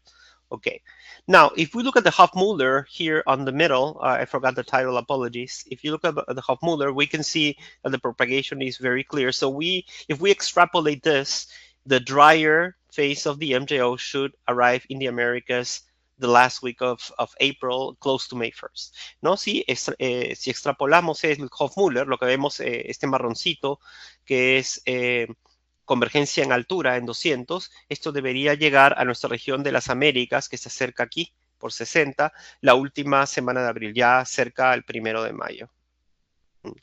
Okay. Now, if we look at the Hofmüller here on the middle, I forgot the title, apologies. If you look at the Hofmüller, we can see that the propagation is very clear. So if we extrapolate this, the drier phase of the MJO should arrive in the Americas the last week of April, close to May 1st. ¿No? Si extrapolamos el Hofmüller, lo que vemos, este marroncito, que es convergencia en altura en 200, esto debería llegar a nuestra región de las Américas, que se acerca aquí por 60, la última semana de abril, ya cerca el 1 de mayo.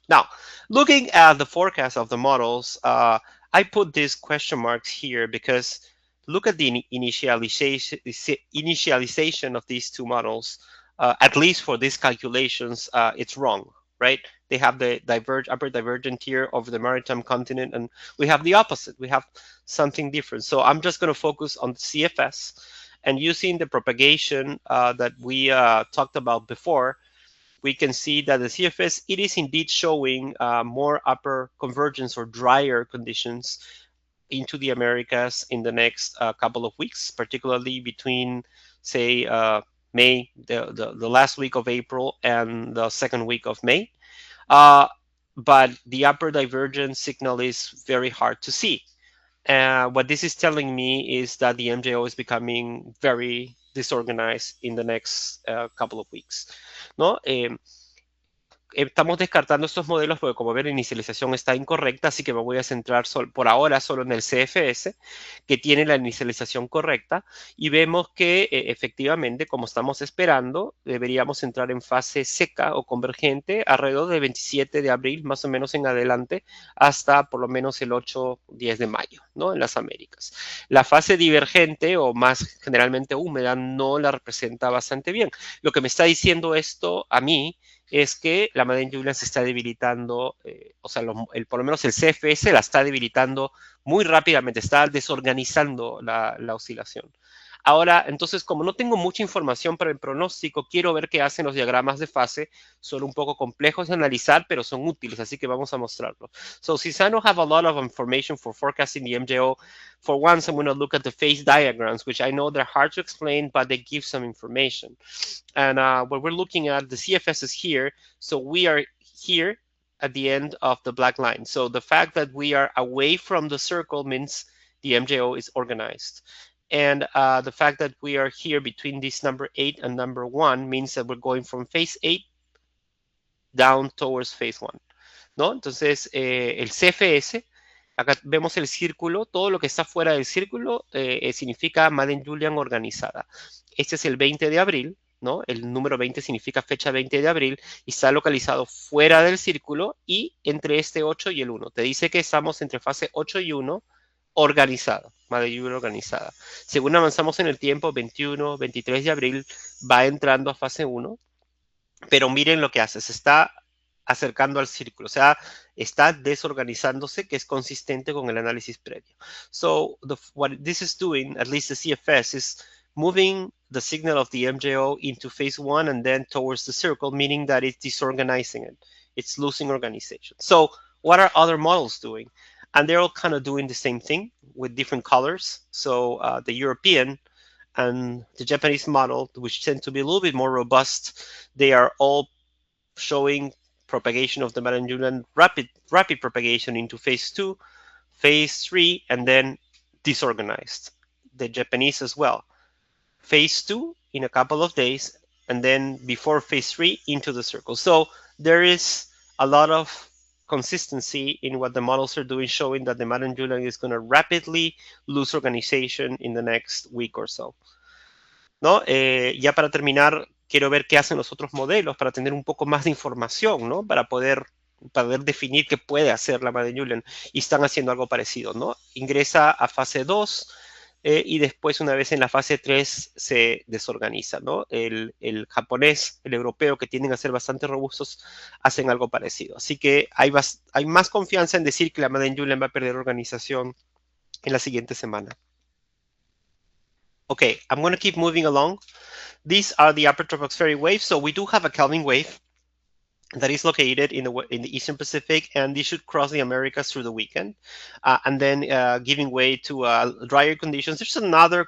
Now, looking at the forecast of the models, I put these question marks here because look at the initialization of these two models. At least for these calculations, it's wrong, right? They have the upper divergent tier over the maritime continent, and we have the opposite. We have something different. So I'm just going to focus on the CFS, and using the propagation that we talked about before, we can see that the CFS, it is indeed showing more upper convergence or drier conditions into the Americas in the next couple of weeks, particularly between, say, May, the last week of April and the second week of May. But the upper divergence signal is very hard to see. What this is telling me is that the MJO is becoming very disorganized in the next couple of weeks, ¿no? Estamos descartando estos modelos porque, como ven, la inicialización está incorrecta, así que me voy a centrar por ahora solo en el CFS, que tiene la inicialización correcta, y vemos que efectivamente, como estamos esperando, deberíamos entrar en fase seca o convergente alrededor del 27 de abril, más o menos en adelante, hasta por lo menos el 8-10 de mayo, ¿no? En las Américas. La fase divergente o más generalmente húmeda no la representa bastante bien. Lo que me está diciendo esto a mí es que la Madden-Julian se está debilitando, o sea, por lo menos el CFS la está debilitando muy rápidamente, está desorganizando la oscilación. Ahora, entonces, como no tengo mucha información para el pronóstico, quiero ver qué hacen los diagramas de fase. Son un poco complejos de analizar, pero son útiles, así que vamos a mostrarlos. So, since I don't have a lot of information for forecasting the MJO, for once I'm going to look at the phase diagrams, which I know they're hard to explain, but they give some information. And what we're looking at, the CFS is here, so we are here at the end of the black line. So the fact that we are away from the circle means the MJO is organized. And the fact that we are here between this number 8 and number 1 means that we're going from phase 8 down towards phase 1, ¿no? Entonces, el CFS, acá vemos el círculo, todo lo que está fuera del círculo significa Madden-Julian organizada. Este es el 20 de abril, ¿no? El número 20 significa fecha 20 de abril y está localizado fuera del círculo y entre este 8 y el 1. Te dice que estamos entre fase 8 y 1 organizada, Madden-Julian organizada. Según avanzamos en el tiempo, 21, 23 de abril va entrando a fase 1, pero miren lo que hace, se está acercando al círculo, o sea, está desorganizándose, que es consistente con el análisis previo. So, what this is doing, at least the CFS, is moving the signal of the MJO into phase 1 and then towards the circle, meaning that it's disorganizing it. It's losing organization. So, what are other models doing? And they're all kind of doing the same thing with different colors. So the European and the Japanese model, which tend to be a little bit more robust, they are all showing propagation of the Madden-Julian, rapid propagation into phase 2, phase 3, and then disorganized. The Japanese as well. Phase 2 in a couple of days, and then before phase 3 into the circle. So there is a lot of consistency in what the models are doing, showing that the Madden-Julian is going to rapidly lose organization in the next week or so. ¿No? Ya para terminar, quiero ver qué hacen los otros modelos para tener un poco más de información, ¿no? Para poder definir qué puede hacer la Madden-Julian, y están haciendo algo parecido, ¿no? Ingresa a fase 2, y después, una vez en la fase 3, se desorganiza, ¿no? El japonés, el europeo, que tienden a ser bastante robustos, hacen algo parecido. Así que hay más confianza en decir que la Madden Julian va a perder organización en la siguiente semana. Okay, I'm going to keep moving along. These are the upper tropospheric waves. So we do have a Kelvin wave that is located in the Eastern Pacific, and these should cross the Americas through the weekend, and then giving way to drier conditions. There's another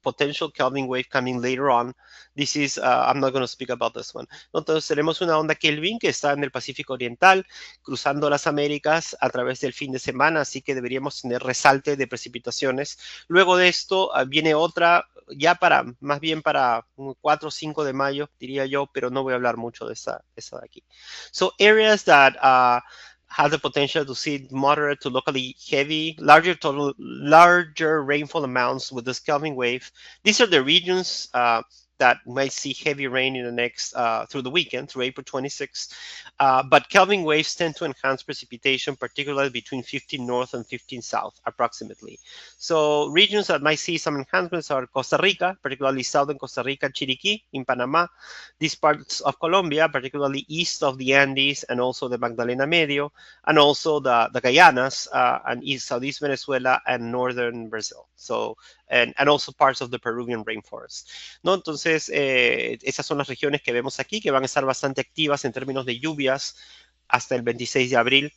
potential Kelvin wave coming later on. This is, I'm not going to speak about this one. Entonces tenemos una onda Kelvin que está en el Pacífico Oriental, cruzando las Américas a través del fin de semana, así que deberíamos tener resalte de precipitaciones. Luego de esto viene otra, ya más bien para 4 o 5 de mayo, diría yo, pero no voy a hablar mucho de esa de aquí. So areas that have the potential to see moderate to locally heavy, larger rainfall amounts with this Kelvin wave. These are the regions that might see heavy rain in the next, through the weekend, through April 26th. But Kelvin waves tend to enhance precipitation, particularly between 15 north and 15 south, approximately. So regions that might see some enhancements are Costa Rica, particularly southern Costa Rica, Chiriquí, in Panama, these parts of Colombia, particularly east of the Andes, and also the Magdalena Medio, and also the Guyanas, and southeast Venezuela and northern Brazil. So, and also parts of the Peruvian rainforest, ¿no? Entonces, esas son las regiones que vemos aquí, que van a estar bastante activas en términos de lluvias hasta el 26 de abril.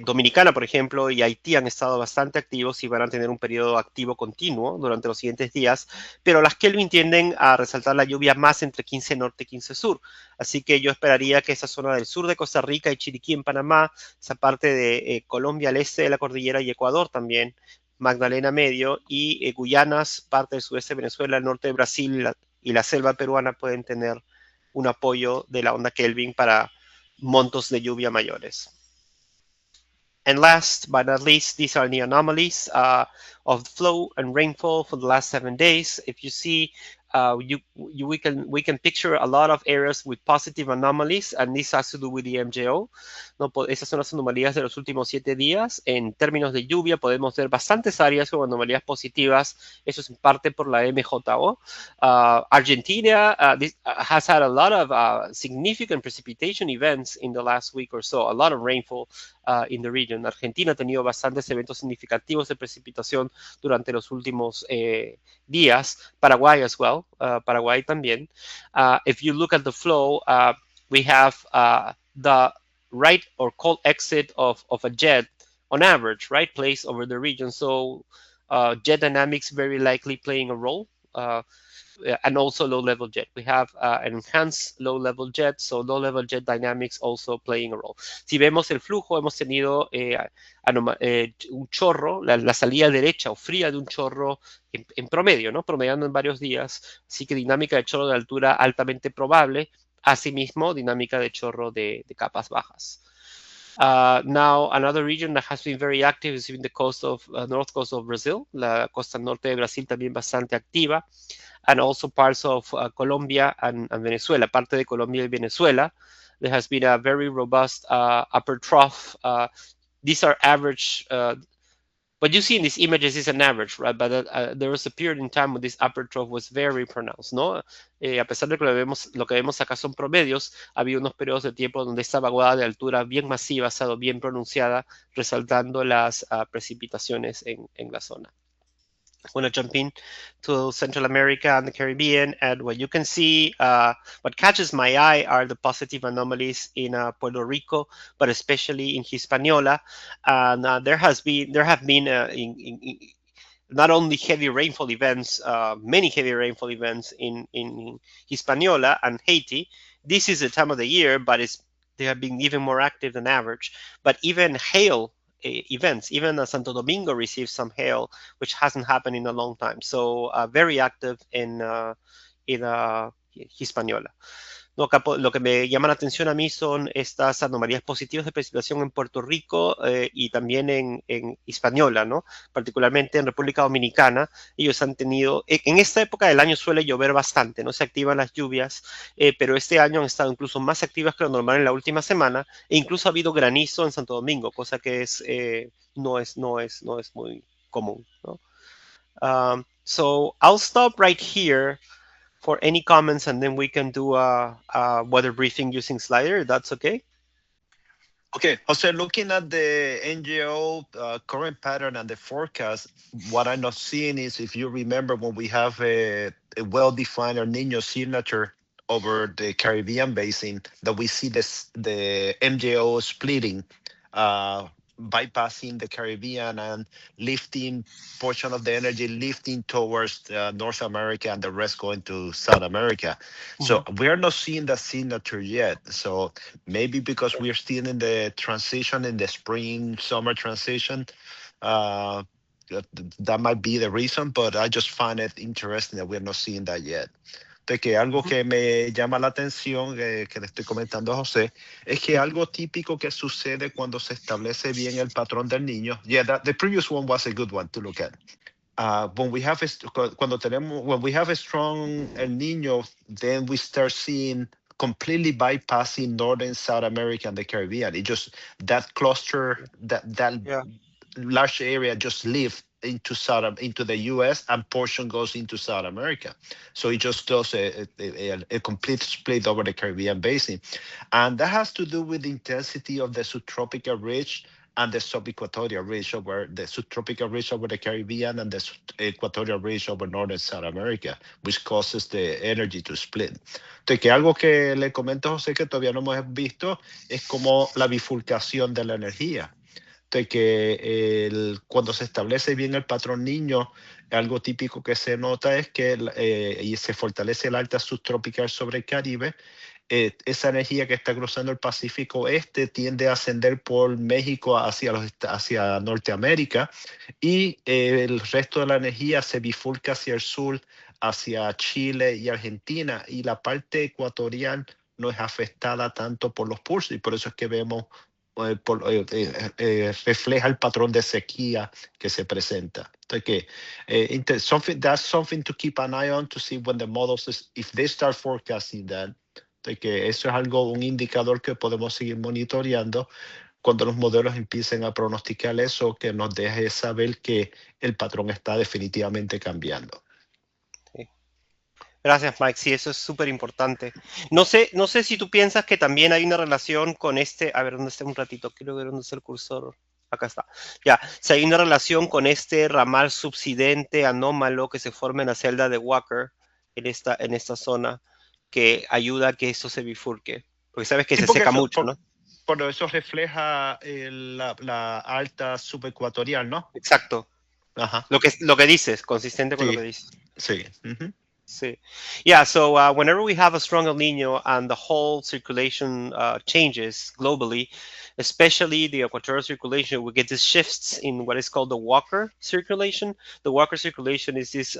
Dominicana, por ejemplo, y Haití han estado bastante activos y van a tener un periodo activo continuo durante los siguientes días, pero las Kelvin tienden a resaltar la lluvia más entre 15 norte y 15 sur. Así que yo esperaría que esa zona del sur de Costa Rica y Chiriquí en Panamá, esa parte de Colombia al este de la cordillera y Ecuador también, Magdalena Medio y Guyanas, parte del sudeste de Venezuela, el norte de Brasil y la selva peruana pueden tener un apoyo de la onda Kelvin para montos de lluvia mayores. And last but not least, these are the anomalies of flow and rainfall for the last 7 days. If you see, we can picture a lot of areas with positive anomalies, and this has to do with the MJO. ¿No? Esas son las anomalías de los últimos 7 días. En términos de lluvia, podemos ver bastantes áreas con anomalías positivas. Eso es en parte por la MJO. Argentina has had a lot of significant precipitation events in the last week or so, a lot of rainfall in the region. Argentina ha tenido bastantes eventos significativos de precipitación durante los últimos días. Paraguay as well. Paraguay también. If you look at the flow, we have the right or cold exit of a jet on average, right, placed over the region. So jet dynamics very likely playing a role. And also low-level jet. We have an enhanced low-level jet, so low-level jet dynamics also playing a role. Si vemos el flujo, hemos tenido un chorro, la salida derecha o fría de un chorro en promedio, ¿no? Promediando en varios días. Así que dinámica de chorro de altura altamente probable. Asimismo, dinámica de chorro de capas bajas. Now, another region that has been very active is in the north coast of Brazil. La costa norte de Brasil también bastante activa. And also parts of Colombia and Venezuela, parte de Colombia y Venezuela. There has been a very robust upper trough. These are average. What you see in these images is an average, right? But there was a period in time when this upper trough was very pronounced, ¿no? A pesar de que lo que vemos acá son promedios, había unos periodos de tiempo donde esta vaguada de altura bien masiva ha estado bien pronunciada, resaltando las precipitaciones en la zona. I want to jump in to Central America and the Caribbean, and what you can see, what catches my eye are the positive anomalies in Puerto Rico, but especially in Hispaniola. And there have been not only heavy rainfall events, many heavy rainfall events in Hispaniola and Haiti. This is the time of the year, but they have been even more active than average. But even hail events, even Santo Domingo received some hail, which hasn't happened in a long time. So very active in Hispaniola. No, lo que me llama la atención a mí son estas anomalías positivas de precipitación en Puerto Rico y también en Hispaniola, ¿no? Particularmente en República Dominicana. Ellos han tenido, en esta época del año suele llover bastante, no se activan las lluvias, pero este año han estado incluso más activas que lo normal en la última semana, e incluso ha habido granizo en Santo Domingo, cosa que no es muy común, ¿no? So I'll stop right here for any comments, and then we can do a weather briefing using Slider. That's okay. Okay, Jose, looking at the NGO current pattern and the forecast, what I'm not seeing is, if you remember, when we have a well-defined El Nino signature over the Caribbean basin, that we see the MJO splitting, bypassing the Caribbean and lifting portion of the energy, lifting towards North America and the rest going to South America. So we're not seeing that signature yet. So maybe because we're still in the transition, in the spring summer transition, that might be the reason, but I just find it interesting that we're not seeing that yet. De que algo que me llama la atención, que le estoy comentando a José, es que algo típico que sucede cuando se establece bien el patrón del niño. Yeah, the previous one was a good one to look at. When we have a strong El Nino, then we start seeing completely bypassing Northern South America and the Caribbean. It just, that cluster, that large area just live into the US, and portion goes into South America. So it just does a complete split over the Caribbean basin. And that has to do with the intensity of the subtropical ridge and the subequatorial ridge over the subtropical ridge over the Caribbean and the equatorial ridge over Northern South America, which causes the energy to split. Entonces, que algo que le comento a José que todavía no hemos visto es como la bifurcación de la energía. De que cuando se establece bien el patrón niño, algo típico que se nota es que y se fortalece el alta subtropical sobre el Caribe, esa energía que está cruzando el Pacífico Este tiende a ascender por México hacia Norteamérica, y el resto de la energía se bifurca hacia el sur, hacia Chile y Argentina, y la parte ecuatorial no es afectada tanto por los pulsos, y por eso es que vemos refleja el patrón de sequía que se presenta. Entonces, that's something to keep an eye on, to see when the models, if they start forecasting that. Entonces, que eso es un indicador que podemos seguir monitoreando cuando los modelos empiecen a pronosticar eso, que nos deje saber que el patrón está definitivamente cambiando. Gracias, Mike. Sí, eso es súper importante. No sé si tú piensas que también hay una relación con a ver, ¿dónde está un ratito? Quiero ver dónde está el cursor. Acá está. Ya, si hay una relación con este ramal subsidente anómalo que se forma en la celda de Walker, en esta zona, que ayuda a que eso se bifurque. Porque sabes que se seca mucho, ¿no? Por eso refleja la alta subecuatorial, ¿no? Exacto. Ajá. Lo que dices, consistente con lo que dices. Sí. Sí. Yeah, so whenever we have a strong El Nino and the whole circulation changes globally, especially the equatorial circulation, we get these shifts in what is called the Walker circulation. The Walker circulation is this,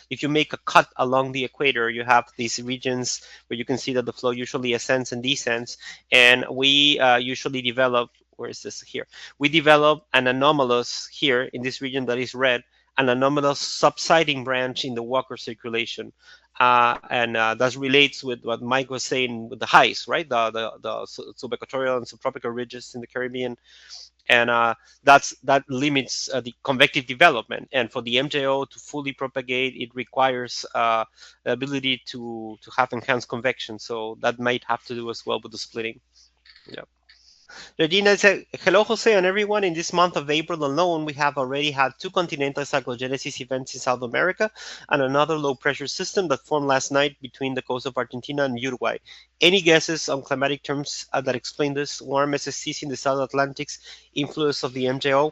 if you make a cut along the equator, you have these regions where you can see that the flow usually ascends and descends, and we usually develop, where is this here? We develop an anomalous here in this region that is red, an anomalous subsiding branch in the Walker circulation. And that relates with what Mike was saying with the highs, right? The subequatorial and subtropical ridges in the Caribbean. And that limits the convective development. And for the MJO to fully propagate, it requires the ability to have enhanced convection. So that might have to do as well with the splitting. Yeah. Regina said, hello, Jose, and everyone. In this month of April alone, we have already had 2 continental cyclogenesis events in South America and another low-pressure system that formed last night between the coast of Argentina and Uruguay. Any guesses on climatic terms that explain this? Warm SSTs in the South Atlantic's influence of the MJO?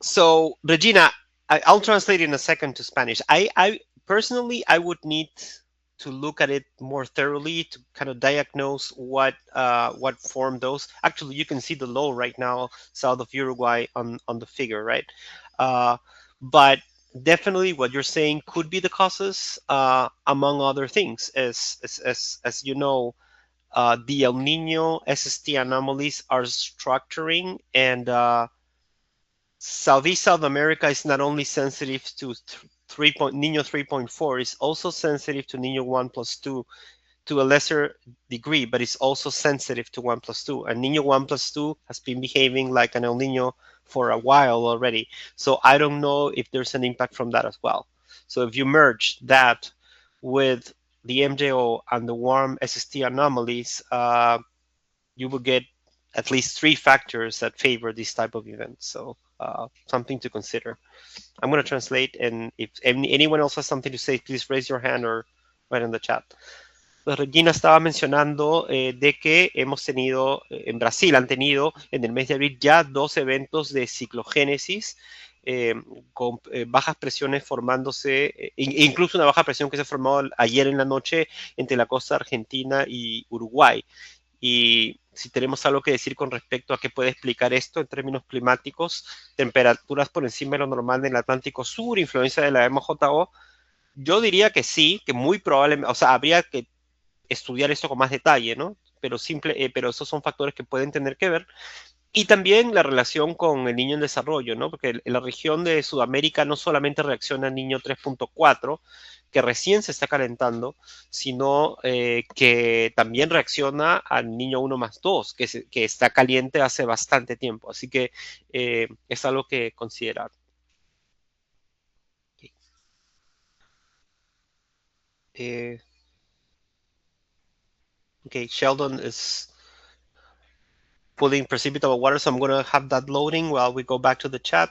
So, Regina, I'll translate in a second to Spanish. I personally, I would need to look at it more thoroughly to kind of diagnose what formed those. Actually, you can see the low right now south of Uruguay on the figure, right? But definitely what you're saying could be the causes, among other things. As you know, the El Nino SST anomalies are structuring, and Southeast South America is not only sensitive to Nino 3.4, is also sensitive to Nino 1+2 to a lesser degree, but it's also sensitive to 1+2. And Niño 1+2 has been behaving like an El Nino for a while already. So I don't know if there's an impact from that as well. So if you merge that with the MJO and the warm SST anomalies, you will get at least 3 factors that favor this type of event. So something to consider. I'm going to translate, and if anyone else has something to say, please raise your hand or write in the chat. Pues Regina estaba mencionando de que hemos tenido, en Brasil han tenido en el mes de abril ya 2 eventos de ciclogénesis con bajas presiones formándose, incluso una baja presión que se formó ayer en la noche entre la costa argentina y Uruguay. Y si tenemos algo que decir con respecto a qué puede explicar esto en términos climáticos, temperaturas por encima de lo normal en el Atlántico Sur, influencia de la MJO, yo diría que sí, que muy probablemente, o sea, habría que estudiar esto con más detalle, ¿no? Pero pero esos son factores que pueden tener que ver. Y también la relación con el niño en desarrollo, ¿no? Porque en la región de Sudamérica no solamente reacciona al niño 3.4, que recién se está calentando, sino que también reacciona al niño 1+2, que está caliente hace bastante tiempo. Así que es algo que considerar. Okay, Sheldon is pulling precipitable water, so I'm going to have that loading while we go back to the chat.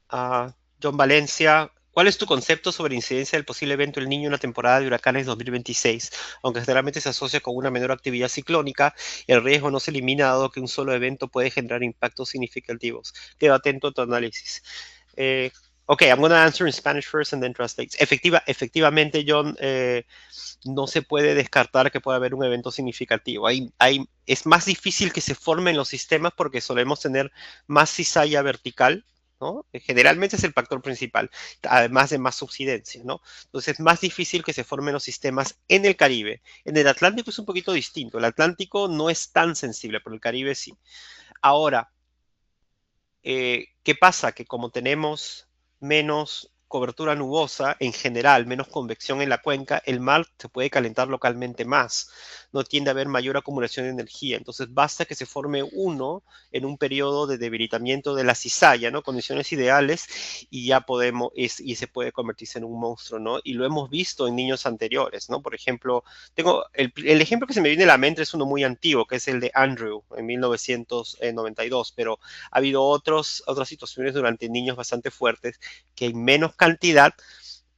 John Valencia, ¿cuál es tu concepto sobre incidencia del posible evento El Niño en la temporada de huracanes 2026? Aunque generalmente se asocia con una menor actividad ciclónica, el riesgo no se elimina dado que un solo evento puede generar impactos significativos. Quedo atento a tu análisis. Okay, I'm going to answer in Spanish first and then translate. Efectivamente, John, no se puede descartar que pueda haber un evento significativo. Es más difícil que se formen los sistemas porque solemos tener más cizalla vertical, ¿no? Generalmente es el factor principal, además de más subsidencia, ¿no? Entonces es más difícil que se formen los sistemas en el Caribe. En el Atlántico es un poquito distinto. El Atlántico no es tan sensible, pero el Caribe sí. Ahora, ¿qué pasa? Que como tenemos menos cobertura nubosa en general, menos convección en la cuenca, el mar se puede calentar localmente más, no tiende a haber mayor acumulación de energía, entonces basta que se forme uno en un periodo de debilitamiento de la cizalla, ¿no? Condiciones ideales y ya podemos, y se puede convertirse en un monstruo, ¿no? Y lo hemos visto en niños anteriores, ¿no? Por ejemplo, tengo el ejemplo que se me viene a la mente es uno muy antiguo, que es el de Andrew en 1992, pero ha habido otras situaciones durante niños bastante fuertes que hay menos cantidad,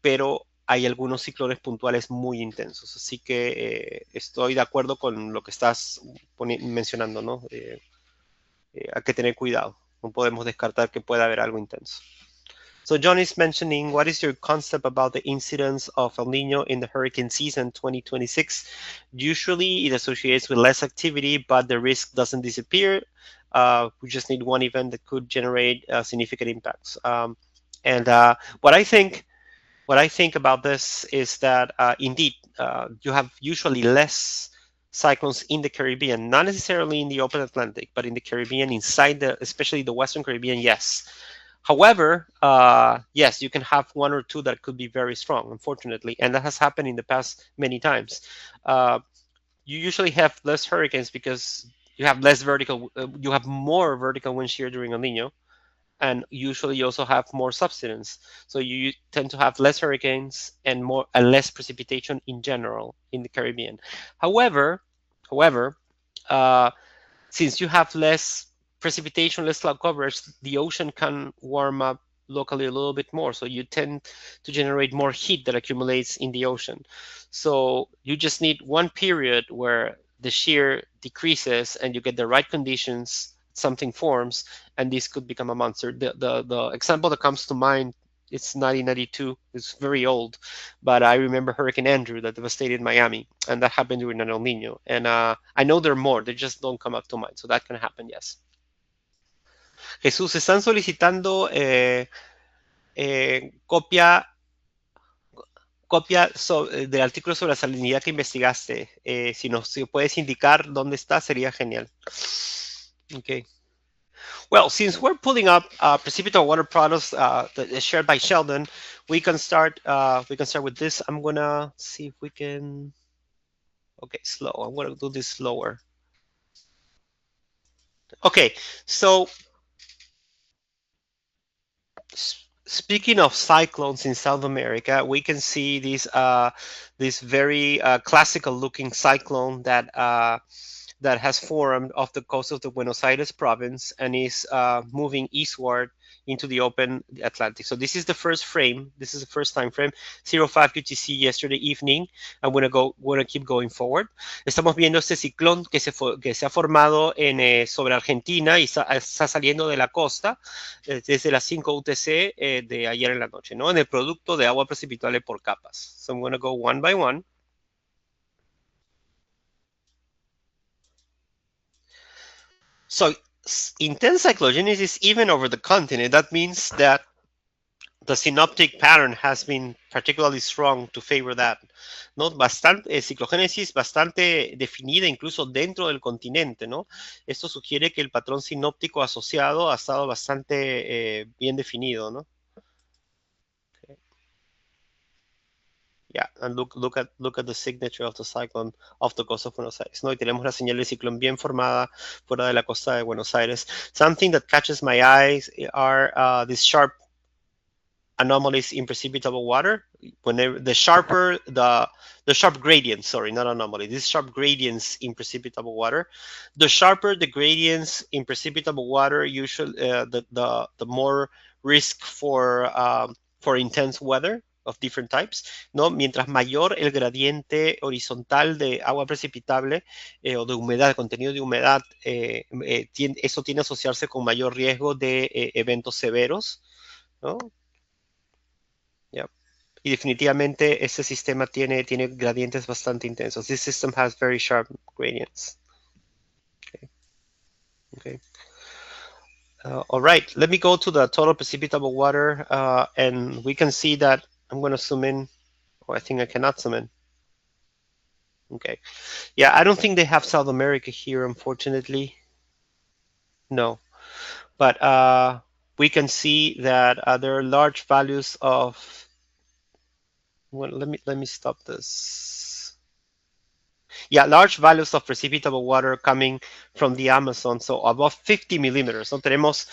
pero hay algunos ciclones puntuales muy intensos. Así que estoy de acuerdo con lo que estás mencionando, ¿no? Hay que tener cuidado. No podemos descartar que pueda haber algo intenso. So John is mentioning, what is your concept about the incidence of El Nino in the hurricane season 2026? Usually it associates with less activity, but the risk doesn't disappear. We just need one event that could generate significant impacts. And what I think about this is that indeed you have usually less cyclones in the Caribbean, not necessarily in the open Atlantic, but in the Caribbean, especially the Western Caribbean, yes. However, yes, you can have one or two that could be very strong, unfortunately, and that has happened in the past many times. You usually have less hurricanes because you have you have more vertical wind shear during El Nino, and usually you also have more subsidence. So you tend to have less hurricanes and less precipitation in general in the Caribbean. However, since you have less precipitation, less cloud coverage, the ocean can warm up locally a little bit more. So you tend to generate more heat that accumulates in the ocean. So you just need one period where the shear decreases and you get the right conditions, something forms, and this could become a monster. The example that comes to mind, it's 1992. It's very old, but I remember Hurricane Andrew that devastated Miami, and that happened during an El Nino. And I know there are more. They just don't come up to mind. So that can happen, yes. Jesús, están solicitando copia del artículo sobre la salinidad que investigaste. Si puedes indicar dónde está, sería genial. Okay. Well, since we're pulling up precipitable water products shared by Sheldon, we can start with this. I'm gonna see if we can Okay, slow. I'm going to do this slower. Okay, so speaking of cyclones in South America, we can see this very classical looking cyclone that has formed off the coast of the Buenos Aires province and is moving eastward into the open Atlantic. So this is the first frame. This is the first time frame, 05 UTC yesterday evening. I'm going to keep going forward. Estamos viendo este ciclón que se ha formado sobre Argentina y está saliendo de la costa desde las 5 UTC de ayer en la noche, ¿no? En el producto de agua precipitable por capas. So I'm going to go one by one. So intense cyclogenesis even over the continent. That means that the synoptic pattern has been particularly strong to favor that. ¿No? Ciclogénesis bastante definida incluso dentro del continente, ¿no? Esto sugiere que el patrón sinóptico asociado ha estado bastante bien definido, ¿no? Okay. Yeah, and look at the signature of the cyclone off the coast of Buenos Aires, ¿no? Y tenemos la señal del ciclón bien formada fuera de la costa de Buenos Aires. Something that catches my eyes are these sharp anomalies in precipitable water. Whenever the sharp gradients, sorry, not anomaly, these sharp gradients in precipitable water. The sharper the gradients in precipitable water, usually the more risk for intense weather of different types, ¿no? Mientras mayor el gradiente horizontal de agua precipitable o de humedad, contenido de humedad, eso tiende a asociarse con mayor riesgo de eventos severos, ¿no? Yeah. Y definitivamente este sistema tiene gradientes bastante intensos. This system has very sharp gradients. Okay. All right, let me go to the total precipitable water, and we can see that I'm going to zoom in. Oh, I think I cannot zoom in. Okay. Yeah, I don't think they have South America here, unfortunately. No. But we can see that there are large values of. Well, let me stop this. Yeah, large values of precipitable water coming from the Amazon, so above 50 millimeters. ¿No? Tenemos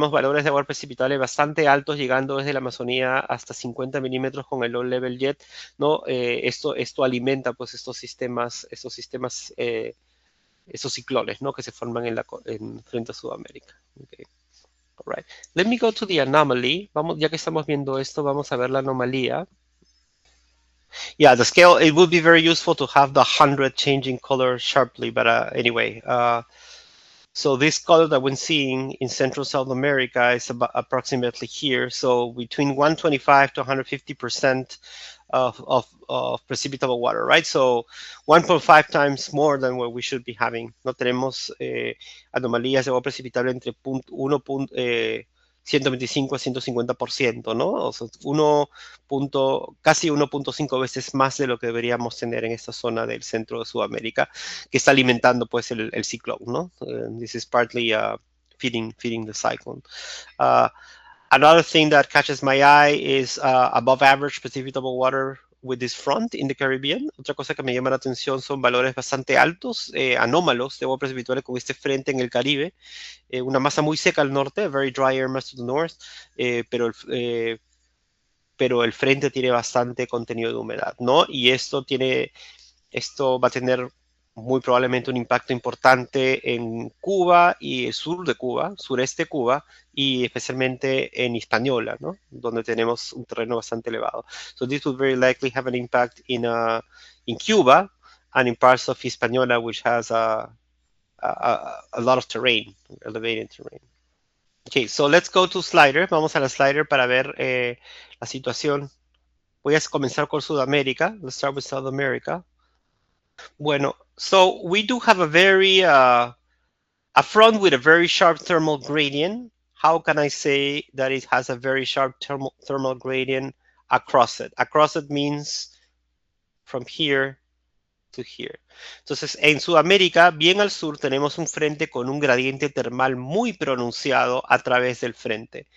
valores de agua precipitable bastante altos, llegando desde la Amazonía hasta 50 milímetros con el low level jet, ¿no? Esto alimenta pues estos ciclones, ¿no? Que se forman frente a Sudamérica. Okay. All right. Let me go to the anomaly. Ya que estamos viendo esto, vamos a ver la anomalía. Yeah, the scale, it would be very useful to have the 100 changing color sharply, but anyway. So this color that we're seeing in Central South America is about approximately here. So between 125 to 150% of precipitable water, right? So 1.5 times more than what we should be having. No tenemos anomalías de agua precipitable entre 125 a 150%, ¿no? O sea, casi 1.5 veces más de lo que deberíamos tener en esta zona del centro de Sudamérica, que está alimentando pues el ciclón, ¿no? This is partly feeding the cyclone. Another thing that catches my eye is above average precipitable water with this front in the Caribbean. Otra cosa que me llama la atención son valores bastante altos, anómalos de agua precipitable con este frente en el Caribe. Una masa muy seca al norte, very dry air mass to the north, pero el frente tiene bastante contenido de humedad, ¿no? Y esto va a tener muy probablemente un impacto importante en Cuba y el sur de Cuba, sureste de Cuba, y especialmente en Hispaniola, ¿no? Donde tenemos un terreno bastante elevado. So this would very likely have an impact in Cuba and in parts of Hispaniola, which has a lot of terrain, elevated terrain. Okay, so let's go to slider. Vamos a la slider para ver la situación. Voy a comenzar con Sudamérica. Let's start with South America. Bueno, so we do have a front with a very sharp thermal gradient. How can I say that it has a very sharp thermal gradient across it? Across it means from here to here. Entonces, en Sudamérica, bien al sur, tenemos un frente con un gradiente termal muy pronunciado a través del frente.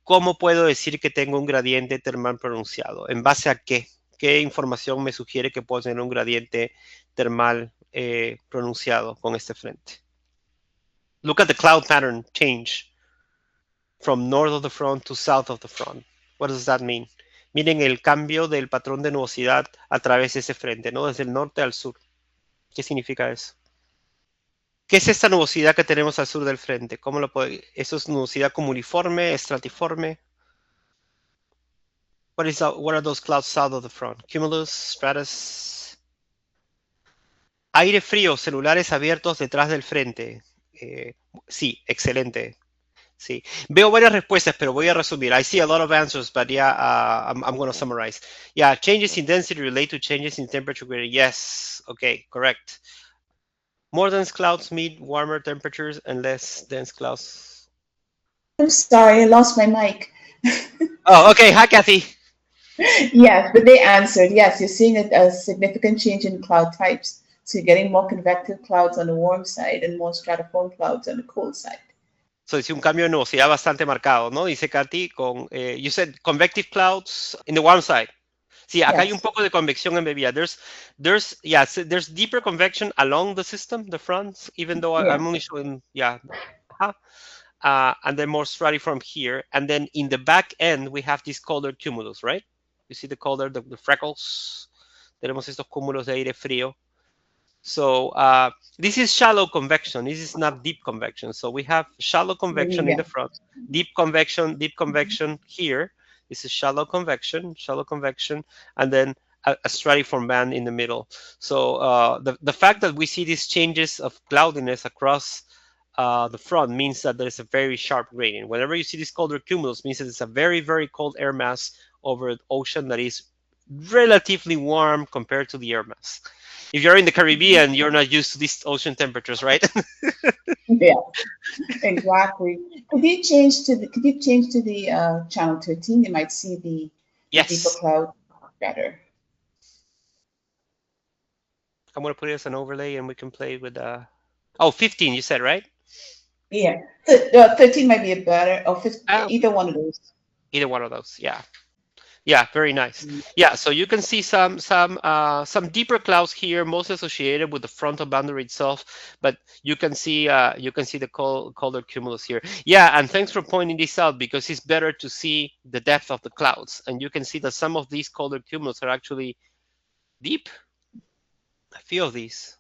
¿Cómo puedo decir que tengo un gradiente termal pronunciado? ¿En base a qué? ¿Qué información me sugiere que puedo tener un gradiente termal pronunciado con este frente? Look at the cloud pattern change from north of the front to south of the front. What does that mean? Miren el cambio del patrón de nubosidad a través de ese frente, ¿no? Desde el norte al sur. ¿Qué significa eso? ¿Qué es esta nubosidad que tenemos al sur del frente? ¿Cómo lo puede? ¿Eso es nubosidad cumuliforme, estratiforme? What are those clouds south of the front? Cumulus, stratus. Aire frío, celulares abiertos detrás del frente. Sí, excelente. Sí. Veo varias respuestas, pero voy a resumir. I see a lot of answers, but yeah, I'm going to summarize. Yeah, changes in density relate to changes in temperature gradient. Yes, okay, correct. More dense clouds mean warmer temperatures and less dense clouds. I'm sorry, I lost my mic. Oh, okay. Hi, Kathy. Yes, but they answered. Yes, you're seeing a significant change in cloud types. So you're getting more convective clouds on the warm side and more stratiform clouds on the cold side. So dice un cambio de nubosidad bastante marcado, ¿no? Dice Katy, you said convective clouds in the warm side. Sí, acá hay un poco de convección embebida. There's deeper convection along the system, the fronts, even though I'm only showing, and then more stratiform here. And then in the back end, we have this colored cumulus, right? You see the color, the freckles. Tenemos estos cúmulos de aire frío. So this is shallow convection. This is not deep convection. So we have shallow convection in the front, deep convection here. This is shallow convection, and then a stratiform band in the middle. So the fact that we see these changes of cloudiness across the front means that there's a very sharp gradient. Whenever you see this colder cumulus, means that it's a very, very cold air mass over the ocean that is relatively warm compared to the air mass. If you're in the Caribbean, you're not used to these ocean temperatures, right? Yeah, exactly. Could you change to the channel 13? You might see the deeper cloud better. I'm going to put it as an overlay and we can play with 15 you said, right? Yeah, 13 might be a better, or 15, either one of those. Either one of those, yeah. Yeah, very nice. Yeah, so you can see some deeper clouds here, mostly associated with the frontal boundary itself. But you can see the color cumulus here. Yeah, and thanks for pointing this out because it's better to see the depth of the clouds, and you can see that some of these colored cumulus are actually deep. A few of these.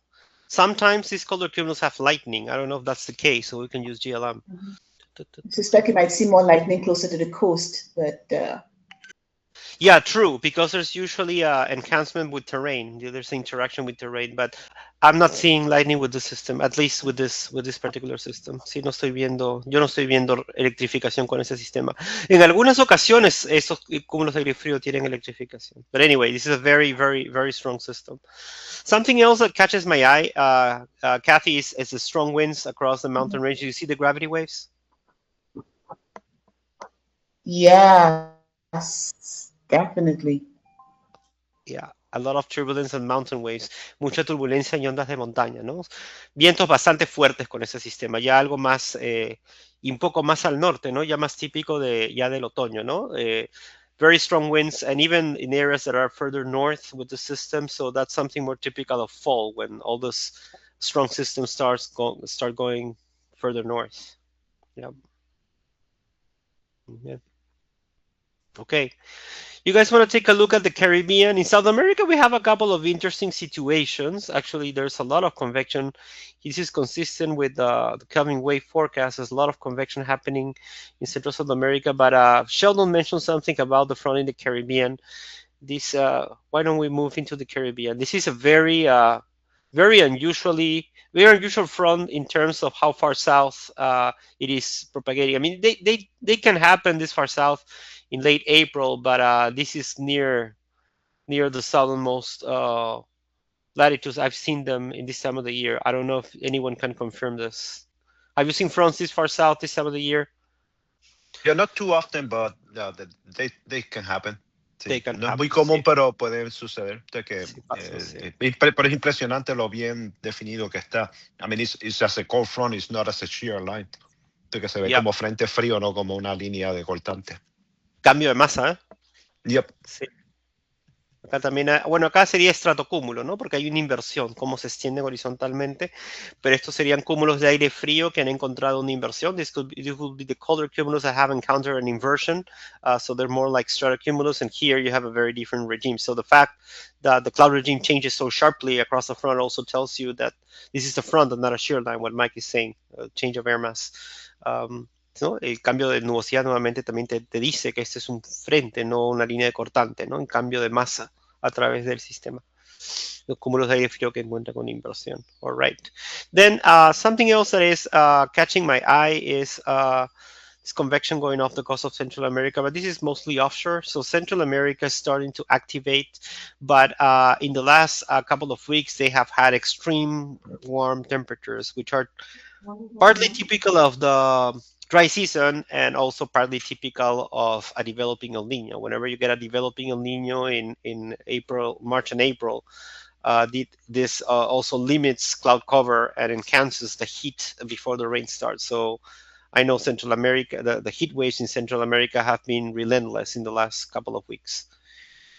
Sometimes these colored cumulus have lightning. I don't know if that's the case, so we can use GLM. I suspect you might see more lightning closer to the coast, but. Yeah, true, because there's usually enhancement with terrain. There's interaction with terrain, but I'm not seeing lightning with the system, at least with this particular system. Sí, yo no estoy viendo electrificación con ese sistema. En algunas ocasiones, esos cúmulos de aire frío tienen electrificación. But anyway, this is a very, very, very strong system. Something else that catches my eye, Kathy, is the strong winds across the mountain range. Do you see the gravity waves? Yes. Definitely. Yeah, a lot of turbulence and mountain waves. Mucha turbulencia y ondas de montaña, ¿no? Vientos bastante fuertes con ese sistema. Ya algo más, y un poco más al norte, ¿no? Ya más típico del otoño, ¿no? Very strong winds, and even in areas that are further north with the system. So that's something more typical of fall when all this strong systems start going further north. Yeah. Okay. You guys want to take a look at the Caribbean? In South America, we have a couple of interesting situations. Actually, there's a lot of convection. This is consistent with the Kelvin wave forecast. There's a lot of convection happening in Central South America. But Sheldon mentioned something about the front in the Caribbean. Why don't we move into the Caribbean? This is a very unusual front in terms of how far south it is propagating. I mean, they can happen this far south in late April, but this is near the southernmost latitudes. I've seen them in this time of the year. I don't know if anyone can confirm this. Have you seen fronts this far south this time of the year? Yeah, not too often, but they can happen. Sí. No es muy común, sí. Pero pueden suceder. Sí, pasa, sí. Pero es impresionante lo bien definido que está. I mean, it's just a cold front, it's not as a shear line. Que se ve como frente frío, no como una línea de cortante. Cambio de masa, ¿eh? Yep. Sí. Acá también, bueno, acá sería estratocúmulo, ¿no? Porque hay una inversión, cómo se extienden horizontalmente, pero estos serían cúmulos de aire frío que han encontrado una inversión. This would be the colder cumulus that have encountered an inversion, so they're more like stratocumulus, and here you have a very different regime. So the fact that the cloud regime changes so sharply across the front also tells you that this is the front and not a shear line, what Mike is saying, change of air mass. ¿No? El cambio de nubosidad nuevamente también te dice que este es un frente, no una línea de cortante, ¿no? En cambio de masa a través del sistema. Los cúmulos de aire frío que encuentra con inversión. All right. Then something else that is catching my eye is this convection going off the coast of Central America, but this is mostly offshore. So Central America is starting to activate, but in the last couple of weeks, they have had extreme warm temperatures, which are partly typical of the dry season and also partly typical of a developing El Nino. Whenever you get a developing El Nino in April, March and April, this also limits cloud cover and enhances the heat before the rain starts. So I know Central America, the heat waves in Central America have been relentless in the last couple of weeks.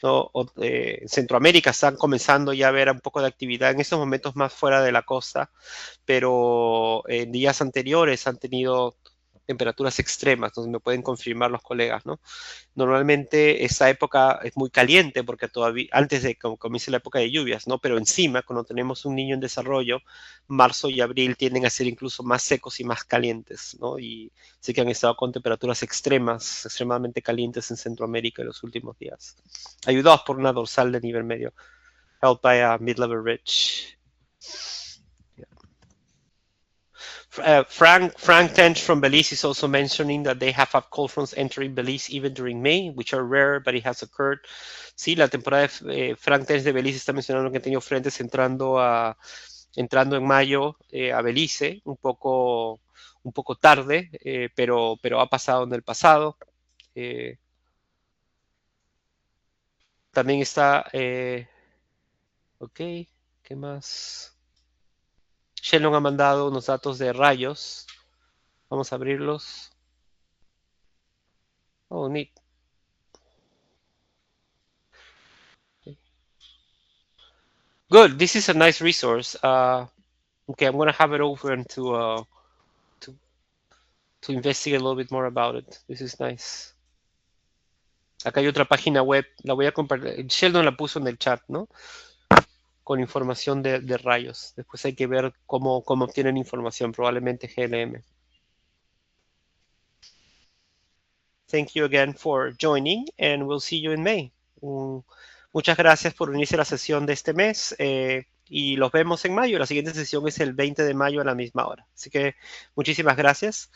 ¿No? En Centroamérica están comenzando ya a ver un poco de actividad en estos momentos más fuera de la costa, pero en días anteriores han tenido temperaturas extremas, donde me pueden confirmar los colegas, ¿no? Normalmente esa época es muy caliente porque todavía, antes de que comience la época de lluvias, ¿no? Pero encima, cuando tenemos un niño en desarrollo, marzo y abril tienden a ser incluso más secos y más calientes, ¿no? Y sé que han estado con temperaturas extremas, extremadamente calientes en Centroamérica en los últimos días, ayudados por una dorsal de nivel medio, helped by a mid-level ridge. Frank Tench from Belize is also mentioning that they have had cold fronts entering Belize even during May, which are rare, but it has occurred. Sí, la temporada de Frank Tench de Belize está mencionando que han tenido frentes entrando en mayo a Belice, un poco tarde, pero ha pasado en el pasado. También está, ok, ¿qué más? Sheldon ha mandado unos datos de rayos. Vamos a abrirlos. Oh, neat. Good. This is a nice resource. Okay, I'm gonna have it over and to investigate a little bit more about it. This is nice. Acá hay otra página web. La voy a compartir. Sheldon la puso en el chat, ¿no? Con información de rayos. Después hay que ver cómo obtienen información. Probablemente GLM. Thank you again for joining, and we'll see you in May. Muchas gracias por unirse a la sesión de este mes y los vemos en mayo. La siguiente sesión es el 20 de mayo a la misma hora. Así que muchísimas gracias.